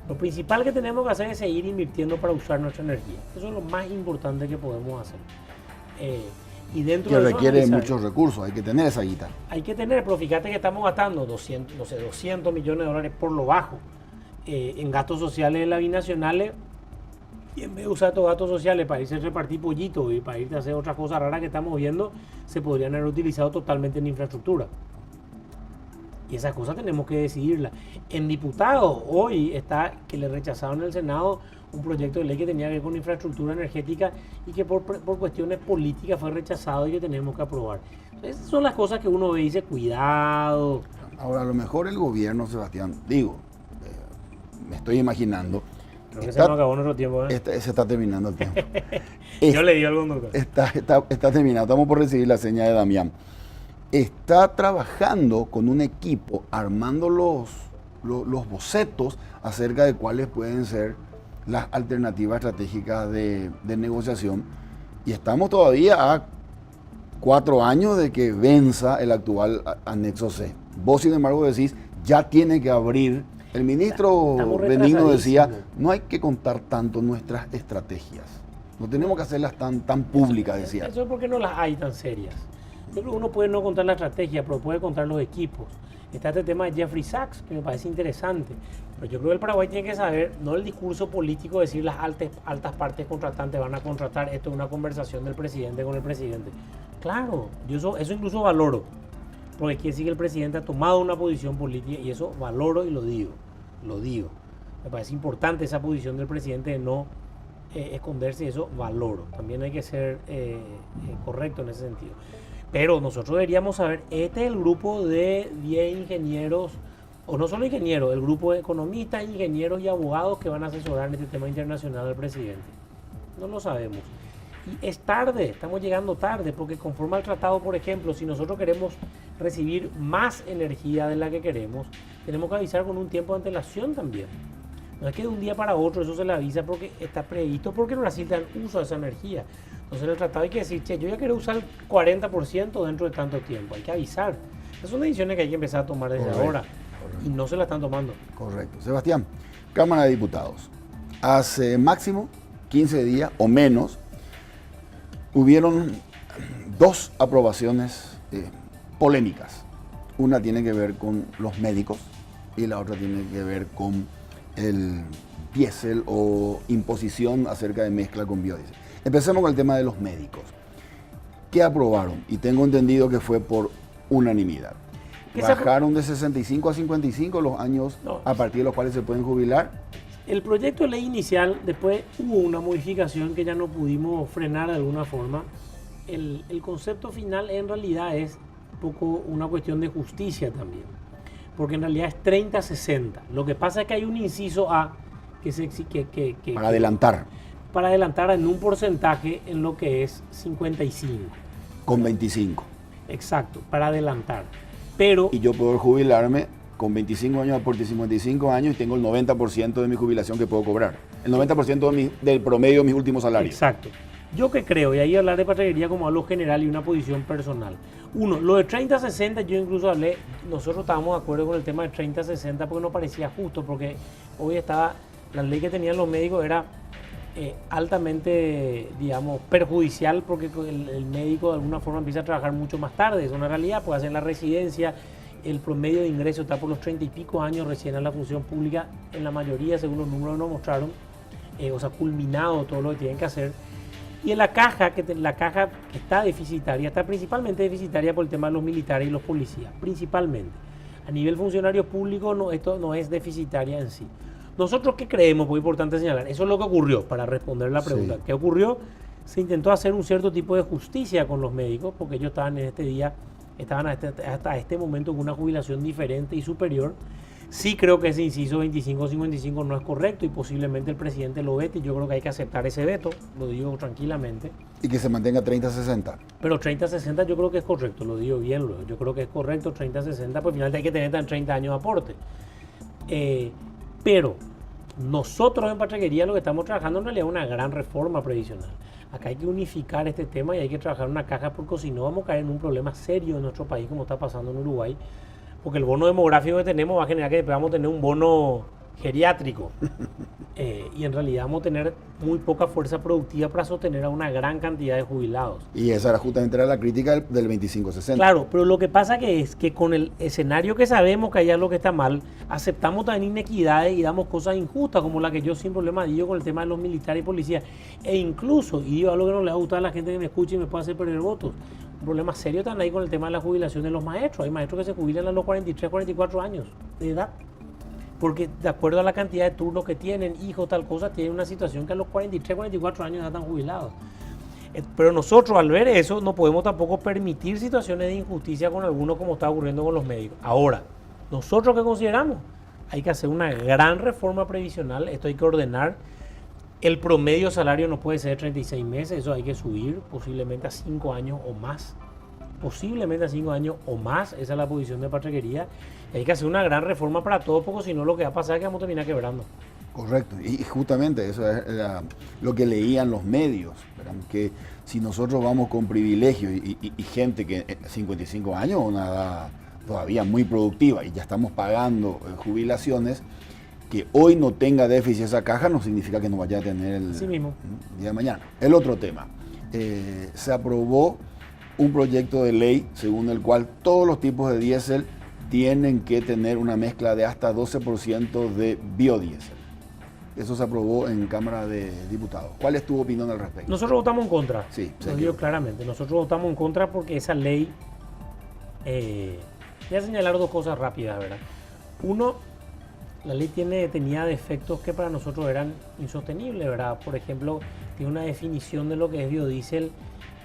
Lo principal que tenemos que hacer es seguir invirtiendo para usar nuestra energía. Eso es lo más importante que podemos hacer. Y dentro que de requiere muchos recursos, hay que tener esa guita. Hay que tener, pero fíjate que estamos gastando 200 millones de dólares por lo bajo en gastos sociales de las binacionales, y en vez de usar estos gastos sociales para irse a repartir pollitos y para irse a hacer otras cosas raras que estamos viendo, se podrían haber utilizado totalmente en infraestructura. Y esas cosas tenemos que decidirlas. En diputados, hoy está que le rechazaron en el Senado un proyecto de ley que tenía que ver con infraestructura energética y que por cuestiones políticas fue rechazado y que tenemos que aprobar. Esas son las cosas que uno ve y dice, cuidado. Ahora, a lo mejor el gobierno, Sebastián, me estoy imaginando. Creo que se nos acabó nuestro tiempo. Se está terminando el tiempo. Yo le di algo, doctor. Está terminado. Estamos por recibir la señal de Damián. Está trabajando con un equipo, armando los bocetos acerca de cuáles pueden ser las alternativas estratégicas de negociación. Y estamos todavía a 4 años de que venza el actual anexo C. Vos, sin embargo, decís, ya tiene que abrir. El ministro Benigno decía, no hay que contar tanto nuestras estrategias. No tenemos que hacerlas tan públicas, decía. Eso es porque no las hay tan serias. Yo creo que uno puede no contar la estrategia, pero puede contar los equipos. Está este tema de Jeffrey Sachs, que me parece interesante. Pero yo creo que el Paraguay tiene que saber, no el discurso político, decir las altas partes contratantes van a contratar, esto es una conversación del presidente con el presidente. Claro, yo eso incluso valoro, porque quiere decir que el presidente ha tomado una posición política y eso valoro y lo digo. Me parece importante esa posición del presidente de no esconderse y eso valoro. También hay que ser correcto en ese sentido. Pero nosotros deberíamos saber, este es el grupo de 10 ingenieros, o no solo ingenieros, el grupo de economistas, ingenieros y abogados que van a asesorar en este tema internacional del presidente. No lo sabemos. Y es tarde, estamos llegando tarde, porque conforme al tratado, por ejemplo, si nosotros queremos recibir más energía de la que queremos, tenemos que avisar con un tiempo de antelación también. No es que de un día para otro eso se le avisa porque está previsto, porque en Brasil dan uso a esa energía. Entonces en el tratado hay que decir, che, yo ya quiero usar el 40% dentro de tanto tiempo. Hay que avisar. Esas son decisiones que hay que empezar a tomar desde ahora. Y no se la están tomando. Correcto. Sebastián, Cámara de Diputados. Hace máximo 15 días o menos, hubieron 2 aprobaciones polémicas. Una tiene que ver con los médicos y la otra tiene que ver con el diésel o imposición acerca de mezcla con biodiesel. Empecemos con el tema de los médicos. ¿Qué aprobaron? Y tengo entendido que fue por unanimidad. Bajaron de 65 a 55 los años a partir de los cuales se pueden jubilar. El proyecto de ley inicial, después hubo una modificación que ya no pudimos frenar de alguna forma. El concepto final en realidad es un poco una cuestión de justicia también, porque en realidad es 30-60. Lo que pasa es que hay un inciso A que para adelantar. Para adelantar en un porcentaje en lo que es 55. Con 25. Exacto, para adelantar. Pero, y yo puedo jubilarme con 25 años por 55 años y tengo el 90% de mi jubilación que puedo cobrar. El 90% del promedio de mis últimos salarios. Exacto. Yo que creo, y ahí hablar de patriaguería como algo general y una posición personal. Uno, lo de 30-60, yo incluso hablé, nosotros estábamos de acuerdo con el tema de 30-60 porque no parecía justo, porque hoy estaba, la ley que tenían los médicos era altamente, digamos, perjudicial porque el médico de alguna forma empieza a trabajar mucho más tarde. Es una realidad, puede hacer la residencia, el promedio de ingreso está por los 30 y pico años recién en la función pública, en la mayoría, según los números nos mostraron, o sea, culminado todo lo que tienen que hacer. Y en la caja que está deficitaria, está principalmente deficitaria por el tema de los militares y los policías, principalmente. A nivel funcionario público, no, esto no es deficitaria en sí. ¿Nosotros qué creemos? Muy importante señalar. Eso es lo que ocurrió, para responder la pregunta. Sí. ¿Qué ocurrió? Se intentó hacer un cierto tipo de justicia con los médicos, porque ellos estaban hasta este momento con una jubilación diferente y superior. Sí creo que ese inciso 25-55 no es correcto y posiblemente el presidente lo vete y yo creo que hay que aceptar ese veto, lo digo tranquilamente. Y que se mantenga 30-60. Pero 30-60 yo creo que es correcto, lo digo bien luego. Yo creo que es correcto 30-60, pues finalmente hay que tener 30 años de aporte. Pero nosotros en Patriaguería lo que estamos trabajando en realidad es una gran reforma previsional. Acá hay que unificar este tema y hay que trabajar en una caja porque si no vamos a caer en un problema serio en nuestro país como está pasando en Uruguay. Porque el bono demográfico que tenemos va a generar que después vamos a tener un bono geriátrico y en realidad vamos a tener muy poca fuerza productiva para sostener a una gran cantidad de jubilados. Y esa era justamente la crítica del 25-60. Claro, pero lo que pasa es que con el escenario que sabemos que allá es lo que está mal, aceptamos también inequidades y damos cosas injustas como la que yo sin problema digo con el tema de los militares y policías. E incluso, y digo algo que no le va a gustar a la gente que me escuche y me puede hacer perder votos, un problema serio también ahí con el tema de la jubilación de los maestros. Hay maestros que se jubilan a los 43, 44 años de edad. Porque de acuerdo a la cantidad de turnos que tienen, hijos, tal cosa, tienen una situación que a los 43, 44 años ya están jubilados. Pero nosotros al ver eso no podemos tampoco permitir situaciones de injusticia con algunos como está ocurriendo con los médicos. Ahora, nosotros ¿qué consideramos? Hay que hacer una gran reforma previsional, esto hay que ordenar. El promedio salario no puede ser 36 meses, eso hay que subir posiblemente a 5 años o más. Posiblemente a 5 años o más, esa es la posición de Patriquería. Hay que hacer una gran reforma para todos, porque si no lo que va a pasar es que vamos a terminar quebrando. Correcto, y justamente eso era lo que leían los medios, ¿verdad? Que si nosotros vamos con privilegio y gente que 55 años, una edad todavía muy productiva, y ya estamos pagando jubilaciones, que hoy no tenga déficit esa caja no significa que no vaya a tener el día de mañana. El otro tema, se aprobó un proyecto de ley según el cual todos los tipos de diésel tienen que tener una mezcla de hasta 12% de biodiesel. Eso se aprobó en Cámara de Diputados. ¿Cuál es tu opinión al respecto? Nosotros votamos en contra. Sí, lo digo claramente. Nosotros votamos en contra porque esa ley... voy a señalar dos cosas rápidas, ¿verdad? Uno, la ley tenía defectos que para nosotros eran insostenibles, ¿verdad? Por ejemplo, tiene una definición de lo que es biodiesel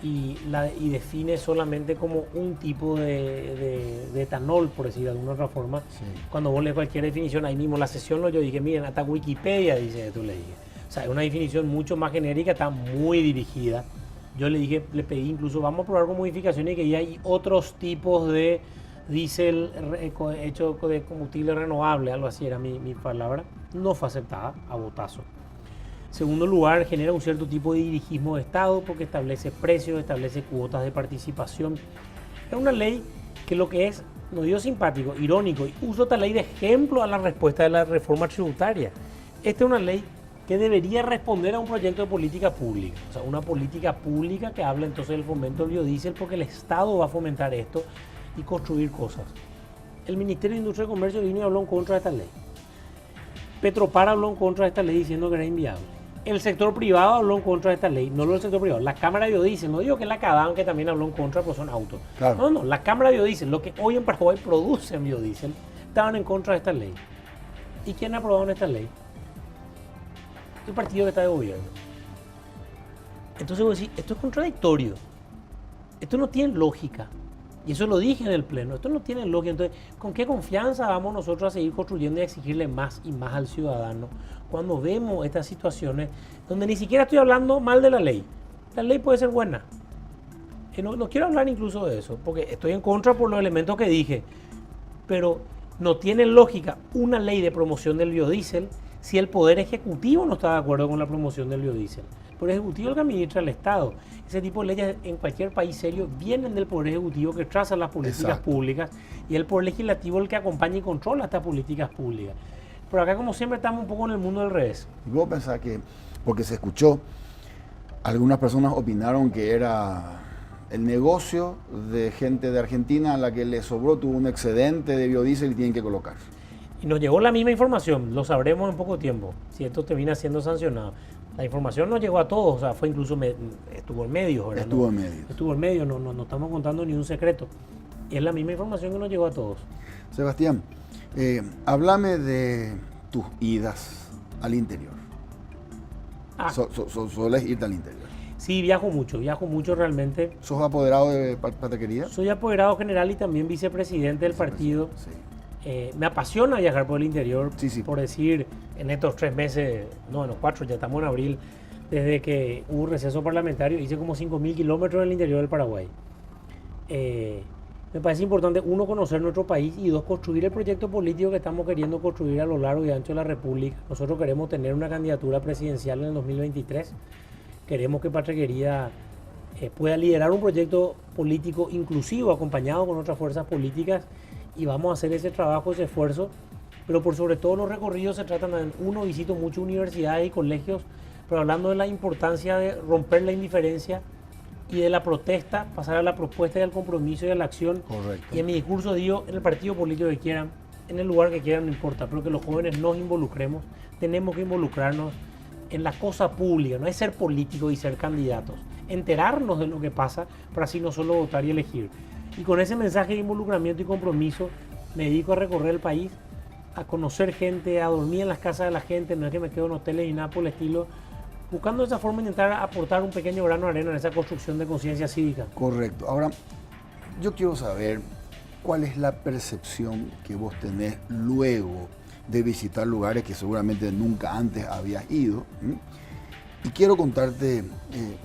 y define solamente como un tipo de etanol, por decir de alguna otra forma. Sí. Cuando vos lees cualquier definición, ahí mismo en la sesión yo dije, miren, hasta Wikipedia dice, tú le dije. O sea, es una definición mucho más genérica, está muy dirigida. Yo le pedí incluso, vamos a probar con modificaciones y que ya hay otros tipos de diésel hecho de combustible renovable, algo así era mi palabra. No fue aceptada a botazo. Segundo lugar, genera un cierto tipo de dirigismo de Estado porque establece precios, establece cuotas de participación. Es una ley que lo que es, no digo simpático, irónico, y uso esta ley de ejemplo a la respuesta de la reforma tributaria. Esta es una ley que debería responder a un proyecto de política pública. O sea, una política pública que habla entonces del fomento del biodiesel porque el Estado va a fomentar esto y construir cosas. El Ministerio de Industria y Comercio vino y habló en contra de esta ley. Petropar habló en contra de esta ley diciendo que era inviable. El sector privado habló en contra de esta ley, no lo del sector privado. La Cámara de Biodiesel, no digo que la CADAN que también habló en contra, pues son autos. Claro. No, la Cámara de Biodiesel, lo que hoy en Paraguay producen biodiesel, estaban en contra de esta ley. ¿Y quién aprobaron esta ley? El partido que está de gobierno. Entonces vos decís, esto es contradictorio. Esto no tiene lógica. Y eso lo dije en el pleno. Esto no tiene lógica. Entonces, ¿con qué confianza vamos nosotros a seguir construyendo y a exigirle más y más al ciudadano cuando vemos estas situaciones donde ni siquiera estoy hablando mal de la ley? La ley puede ser buena. No quiero hablar incluso de eso, porque estoy en contra por los elementos que dije. Pero no tiene lógica una ley de promoción del biodiesel si el Poder Ejecutivo no está de acuerdo con la promoción del biodiesel. El Poder Ejecutivo es el que administra el Estado. Ese tipo de leyes en cualquier país serio vienen del Poder Ejecutivo que traza las políticas públicas y el Poder Legislativo el que acompaña y controla estas políticas públicas. Pero acá, como siempre, estamos un poco en el mundo del revés. Y vos pensás que, porque se escuchó, algunas personas opinaron que era el negocio de gente de Argentina a la que le sobró, tuvo un excedente de biodiesel y tienen que colocar. Y nos llegó la misma información, lo sabremos en poco tiempo, si esto termina siendo sancionado. La información no llegó a todos, o sea, fue incluso, estuvo en medio, ¿verdad? Estuvo en medio. Estuvo en medio, no estamos contando ni un secreto. Y es la misma información que nos llegó a todos. Sebastián, háblame de tus idas al interior. ¿Sueles irte al interior? Sí, viajo mucho realmente. ¿Sos apoderado de Patriquería? Soy apoderado general y también vicepresidente del partido. Sí. Me apasiona viajar por el interior, por decir, en estos 3 meses, no, en los 4, ya estamos en abril, desde que hubo receso parlamentario, hice como 5.000 kilómetros en el interior del Paraguay. Me parece importante, uno, conocer nuestro país y dos, construir el proyecto político que estamos queriendo construir a lo largo y ancho de la República. Nosotros queremos tener una candidatura presidencial en el 2023, queremos que Patriquería pueda liderar un proyecto político inclusivo, acompañado con otras fuerzas políticas, y vamos a hacer ese trabajo, ese esfuerzo, pero por sobre todo los recorridos se tratan de, uno, visito muchas universidades y colegios, pero hablando de la importancia de romper la indiferencia y de la protesta, pasar a la propuesta y al compromiso y a la acción. Correcto. Y en mi discurso digo, en el partido político que quieran, en el lugar que quieran, no importa, pero que los jóvenes nos involucremos, tenemos que involucrarnos en la cosa pública, no es ser políticos y ser candidatos, enterarnos de lo que pasa para así no solo votar y elegir. Y con ese mensaje de involucramiento y compromiso me dedico a recorrer el país, a conocer gente, a dormir en las casas de la gente, no es que me quedo en hoteles y nada por el estilo, buscando de esa forma intentar aportar un pequeño grano de arena en esa construcción de conciencia cívica. Correcto. Ahora, yo quiero saber cuál es la percepción que vos tenés luego de visitar lugares que seguramente nunca antes habías ido. Y quiero contarte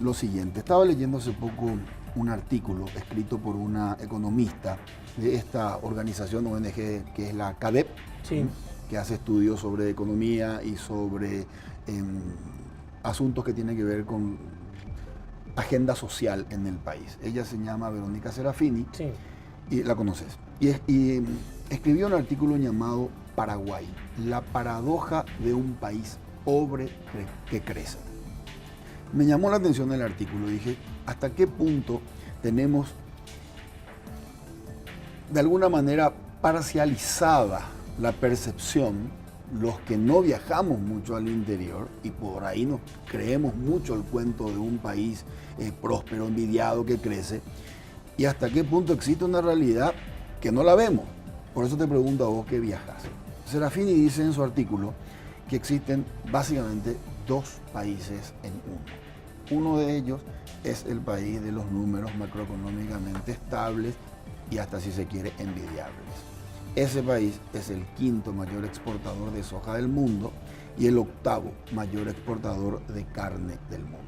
lo siguiente. Estaba leyendo hace poco un artículo escrito por una economista de esta organización ONG que es la CADEP, Sí. que hace estudios sobre economía y sobre asuntos que tienen que ver con agenda social en el país. Ella se llama Verónica Serafini, Sí. y la conoces. Y escribió un artículo llamado Paraguay, la paradoja de un país pobre que crece. Me llamó la atención el artículo, dije, ¿hasta qué punto tenemos de alguna manera parcializada la percepción, los que no viajamos mucho al interior y por ahí nos creemos mucho el cuento de un país próspero, envidiado, que crece, y hasta qué punto existe una realidad que no la vemos? Por eso te pregunto a vos que viajas. Serafini dice en su artículo que existen básicamente dos países en uno. Uno de ellos es el país de los números macroeconómicamente estables y hasta, si se quiere, envidiables. Ese país es el quinto mayor exportador de soja del mundo y el octavo mayor exportador de carne del mundo.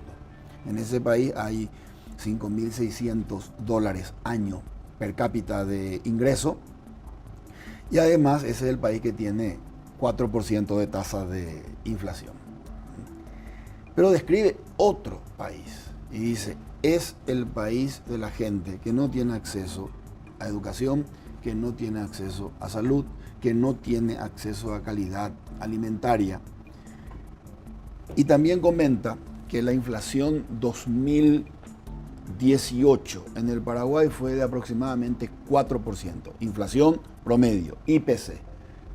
En ese país hay $5.600 año per cápita de ingreso y además ese es el país que tiene 4% de tasa de inflación. Pero describe otro país y dice, es el país de la gente que no tiene acceso a educación, que no tiene acceso a salud, que no tiene acceso a calidad alimentaria. Y también comenta que la inflación 2018 en el Paraguay fue de aproximadamente 4%. Inflación promedio, IPC,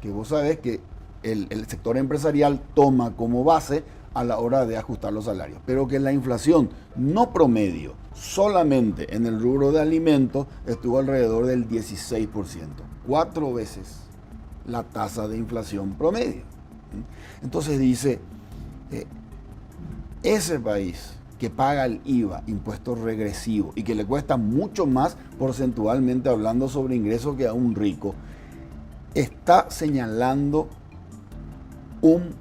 que vos sabés que el sector empresarial toma como base a la hora de ajustar los salarios, pero que la inflación no promedio, solamente en el rubro de alimentos, estuvo alrededor del 16%, 4 veces la tasa de inflación promedio. Entonces dice, ese país que paga el IVA, impuesto regresivo, y que le cuesta mucho más porcentualmente hablando sobre ingresos que a un rico, está señalando un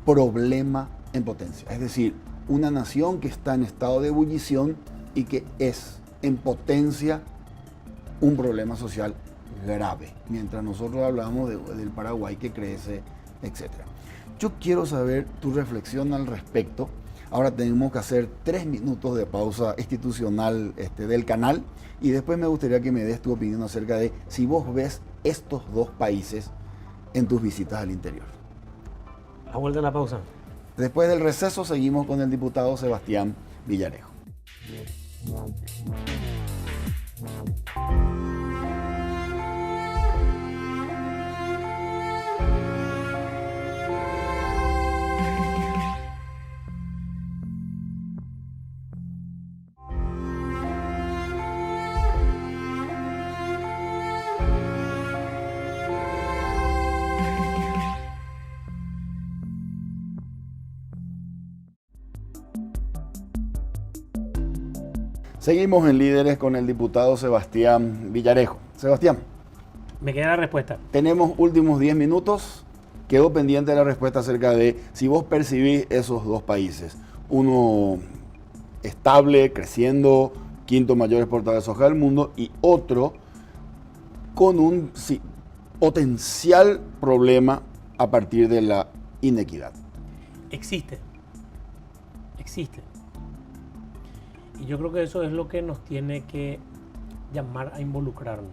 problema en potencia. Es decir, una nación que está en estado de ebullición y que es en potencia un problema social grave, mientras nosotros hablamos del Paraguay que crece, etc. Yo quiero saber tu reflexión al respecto. Ahora tenemos que hacer 3 minutos de pausa institucional del canal y después me gustaría que me des tu opinión acerca de si vos ves estos dos países en tus visitas al interior. A vuelta de la pausa. Después del receso seguimos con el diputado Sebastián Villarejo. Seguimos en Líderes con el diputado Sebastián Villarejo. Sebastián, Me queda la respuesta. tenemos últimos 10 minutos. Quedó pendiente la respuesta acerca de si vos percibís esos dos países. Uno estable, creciendo, quinto mayor exportador de soja del mundo, y otro con un potencial problema a partir de la inequidad. Existe. Y yo creo que eso es lo que nos tiene que llamar a involucrarnos.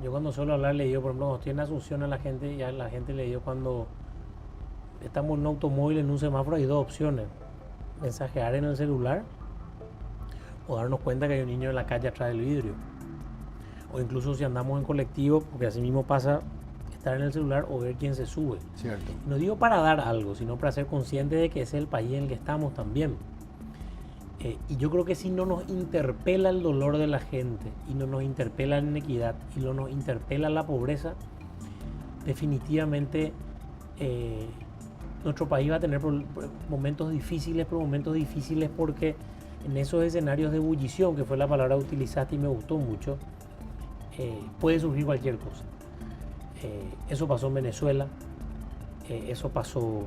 Yo cuando suelo hablar, le digo, por ejemplo, cuando estoy en Asunción a la gente, y a la gente le digo, cuando estamos en un automóvil, en un semáforo, hay dos opciones: mensajear en el celular o darnos cuenta que hay un niño en la calle atrás del vidrio. O incluso si andamos en colectivo, porque así mismo pasa, estar en el celular o ver quién se sube. Cierto. No digo para dar algo, sino para ser conscientes de que ese es el país en el que estamos también. Y yo creo que si no nos interpela el dolor de la gente, y no nos interpela la inequidad, y no nos interpela la pobreza, definitivamente nuestro país va a tener momentos difíciles, pero momentos difíciles porque en esos escenarios de ebullición, que fue la palabra que utilizaste y me gustó mucho, puede surgir cualquier cosa. Eso pasó en Venezuela, eso pasó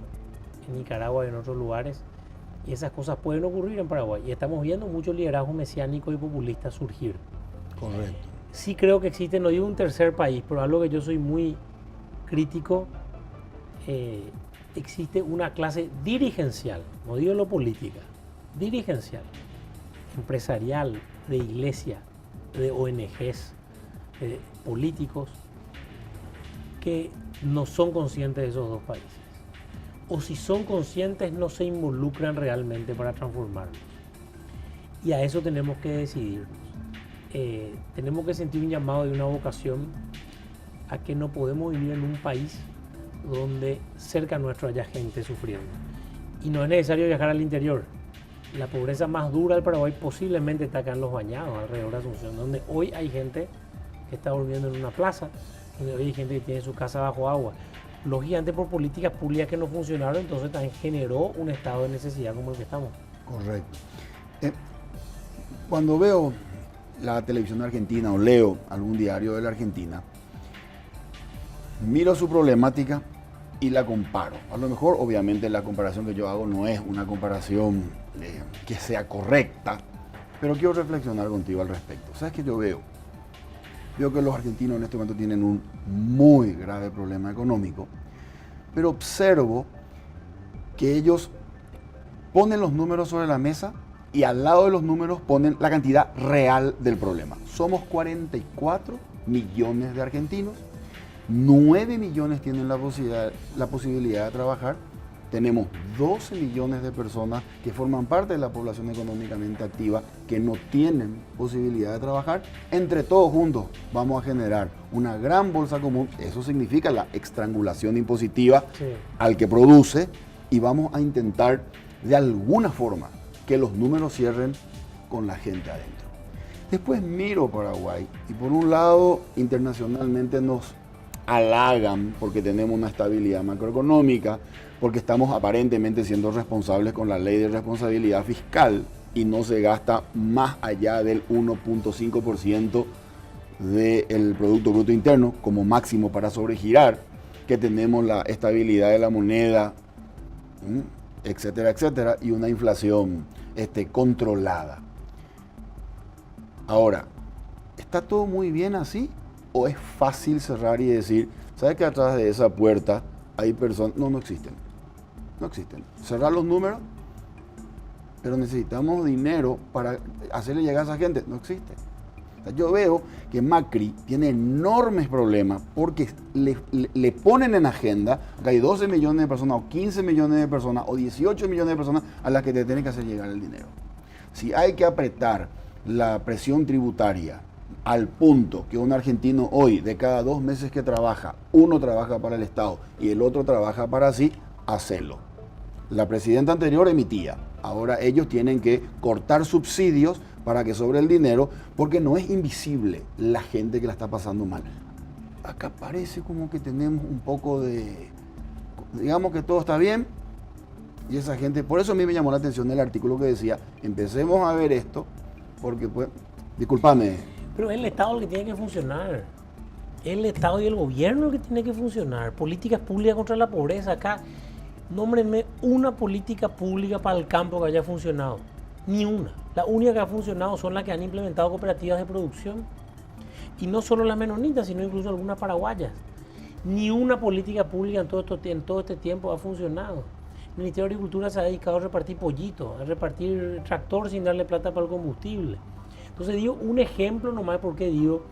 en Nicaragua y en otros lugares, y esas cosas pueden ocurrir en Paraguay. Y estamos viendo mucho liderazgo mesiánico y populista surgir. Correcto. Sí creo que existe, no digo un tercer país, pero algo que yo soy muy crítico, existe una clase dirigencial, no digo lo política, dirigencial, empresarial, de iglesia, de ONGs, de políticos, que no son conscientes de esos dos países. O si son conscientes, no se involucran realmente para transformarlos. Y a eso tenemos que decidirnos. Tenemos que sentir un llamado y una vocación a que no podemos vivir en un país donde cerca nuestro haya gente sufriendo. Y no es necesario viajar al interior. La pobreza más dura del Paraguay posiblemente está acá en Los Bañados, alrededor de Asunción, donde hoy hay gente que está durmiendo en una plaza, donde hoy hay gente que tiene su casa bajo agua. Lógicamente, por políticas públicas que no funcionaron, entonces también generó un estado de necesidad como el que estamos. Correcto. Cuando veo la televisión argentina o leo algún diario de la Argentina, miro su problemática y la comparo. A lo mejor, obviamente, la comparación que yo hago no es una comparación que sea correcta, pero quiero reflexionar contigo al respecto. ¿Sabes qué yo veo? Veo que los argentinos en este momento tienen un muy grave problema económico, pero observo que ellos ponen los números sobre la mesa y al lado de los números ponen la cantidad real del problema. Somos 44 millones de argentinos, 9 millones tienen la posibilidad de trabajar, tenemos 12 millones de personas que forman parte de la población económicamente activa que no tienen posibilidad de trabajar. Entre todos juntos vamos a generar una gran bolsa común, eso significa la estrangulación impositiva al que produce, y vamos a intentar de alguna forma que los números cierren con la gente adentro. Después miro Paraguay y por un lado internacionalmente nos halagan porque tenemos una estabilidad macroeconómica, porque estamos aparentemente siendo responsables con la ley de responsabilidad fiscal y no se gasta más allá del 1.5% del Producto Bruto Interno como máximo para sobregirar, que tenemos la estabilidad de la moneda, etcétera, etcétera, y una inflación controlada. Ahora, ¿está todo muy bien así? ¿O es fácil cerrar y decir, ¿sabes que atrás de esa puerta hay personas? No existen. No existen. Cerrar los números, pero necesitamos dinero para hacerle llegar a esa gente. No existe. O sea, yo veo que Macri tiene enormes problemas porque le ponen en agenda que hay 12 millones de personas, o 15 millones de personas, o 18 millones de personas a las que te tienen que hacer llegar el dinero. Si hay que apretar la presión tributaria al punto que un argentino hoy, de cada 2 meses que trabaja, uno trabaja para el Estado y el otro trabaja para sí, hacelo. La presidenta anterior emitía, ahora ellos tienen que cortar subsidios para que sobre el dinero, porque no es invisible la gente que la está pasando mal. Acá parece como que tenemos un poco de, digamos que todo está bien, y esa gente, por eso a mí me llamó la atención el artículo que decía, empecemos a ver esto, porque pues, discúlpame. Pero es el Estado el que tiene que funcionar. Es el Estado y el gobierno el que tiene que funcionar. Políticas públicas contra la pobreza. Acá, nómbrenme una política pública para el campo que haya funcionado. Ni una. La única que ha funcionado son las que han implementado cooperativas de producción. Y no solo las menonitas, sino incluso algunas paraguayas. Ni una política pública en todo este tiempo ha funcionado. El Ministerio de Agricultura se ha dedicado a repartir pollitos, a repartir tractor sin darle plata para el combustible. Entonces digo un ejemplo nomás porque digo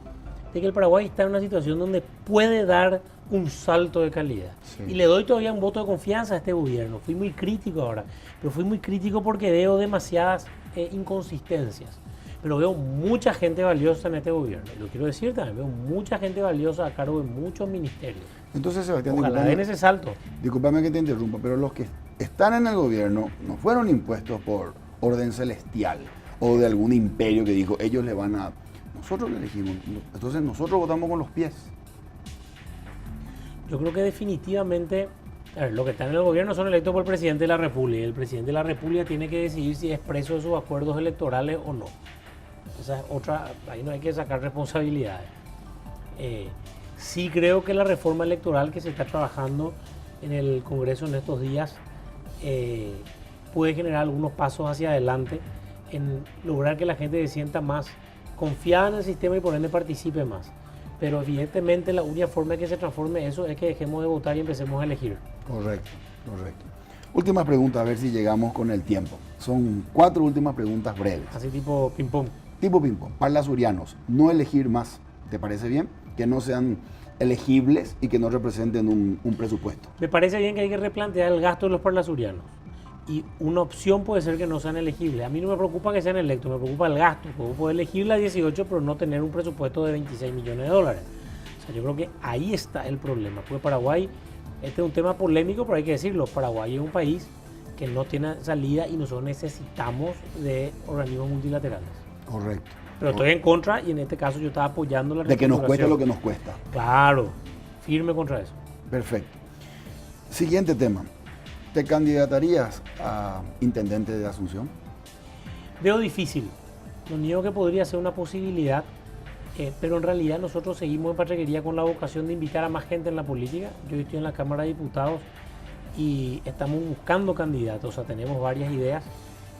de que el Paraguay está en una situación donde puede dar un salto de calidad. Sí. Y le doy todavía un voto de confianza a este gobierno. Fui muy crítico ahora, pero fui muy crítico porque veo demasiadas inconsistencias. Pero veo mucha gente valiosa en este gobierno. Lo quiero decir también, veo mucha gente valiosa a cargo de muchos ministerios. Entonces, Sebastián, ojalá den ese salto. Discúlpame que te interrumpa, pero los que están en el gobierno no fueron impuestos por orden celestial o de algún imperio que dijo, ellos le van a... Nosotros le elegimos, entonces nosotros votamos con los pies. Yo creo que definitivamente A ver, los que están en el gobierno son electos por el presidente de la República. El presidente de la República tiene que decidir si es preso de sus acuerdos electorales o no. Esa es otra, ahí no hay que sacar responsabilidades. Sí creo que la reforma electoral que se está trabajando en el Congreso en estos días puede generar algunos pasos hacia adelante en lograr que la gente se sienta más confiada en el sistema y por ende participe más. Pero evidentemente la única forma de que se transforme eso es que dejemos de votar y empecemos a elegir. Correcto, correcto. Última pregunta, a ver si llegamos con el tiempo. Son 4 últimas preguntas breves. Así tipo ping-pong. Tipo ping-pong. Parlasurianos, no elegir más. ¿Te parece bien? Que no sean elegibles y que no representen un presupuesto. Me parece bien que hay que replantear el gasto de los parlasurianos. Y una opción puede ser que no sean elegibles. A mí no me preocupa que sean electos, me preocupa el gasto. Puedo poder elegir la 18, pero no tener un presupuesto de 26 millones de dólares. O sea, yo creo que ahí está el problema. Porque Paraguay, este es un tema polémico, pero hay que decirlo. Paraguay es un país que no tiene salida y nosotros necesitamos de organismos multilaterales. Correcto. Pero estoy en contra y en este caso yo estaba apoyando la de que nos cueste reestructuración. lo que nos cuesta. Claro, firme contra eso. Perfecto. Siguiente tema. ¿Te candidatarías a intendente de Asunción? Veo difícil. Lo niego que podría ser una posibilidad, pero en realidad nosotros seguimos en Patraquería con la vocación de invitar a más gente en la política. Yo estoy en la Cámara de Diputados y estamos buscando candidatos, o sea, tenemos varias ideas.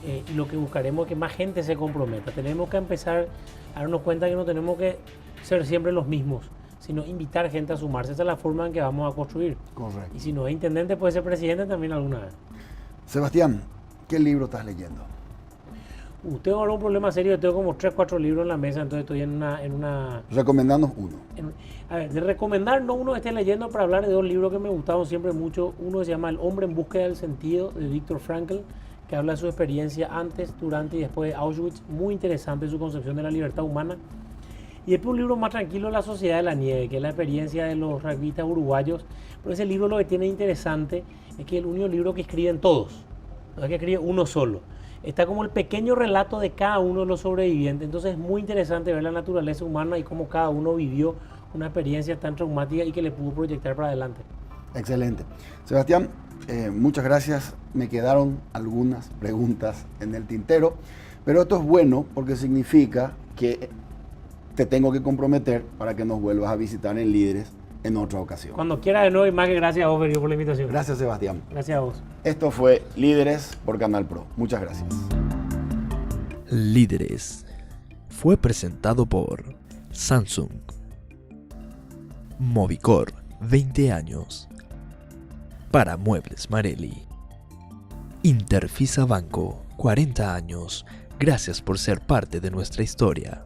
Y lo que buscaremos es que más gente se comprometa. Tenemos que empezar a darnos cuenta que no tenemos que ser siempre los mismos, sino invitar gente a sumarse. Esa es la forma en que vamos a construir. Correcto. Y si no es intendente, puede ser presidente también alguna vez. Sebastián, ¿qué libro estás leyendo? Tengo ahora un problema serio. Tengo como 3 o 4 libros en la mesa, entonces estoy en una Recomendanos uno. a ver, de recomendar, no uno que esté leyendo, para hablar de 2 libros que me gustaron siempre mucho. Uno se llama El hombre en búsqueda del sentido, de Viktor Frankl, que habla de su experiencia antes, durante y después de Auschwitz. Muy interesante su concepción de la libertad humana. Y después un libro más tranquilo, La sociedad de la nieve, que es la experiencia de los rugbyistas uruguayos. Pero ese libro lo que tiene interesante es que es el único libro que escriben todos, no es que escribe uno solo. Está como el pequeño relato de cada uno de los sobrevivientes. Entonces es muy interesante ver la naturaleza humana y cómo cada uno vivió una experiencia tan traumática y que le pudo proyectar para adelante. Excelente. Sebastián, muchas gracias. Me quedaron algunas preguntas en el tintero, pero esto es bueno porque significa que te tengo que comprometer para que nos vuelvas a visitar en Líderes en otra ocasión. Cuando quiera de nuevo, y más que gracias a vos, Ferrio, por la invitación. Gracias, Sebastián. Gracias a vos. Esto fue Líderes por Canal Pro. Muchas gracias. Líderes fue presentado por Samsung, Movicor, 20 años, para Muebles Marelli, Interfisa Banco, 40 años. Gracias por ser parte de nuestra historia.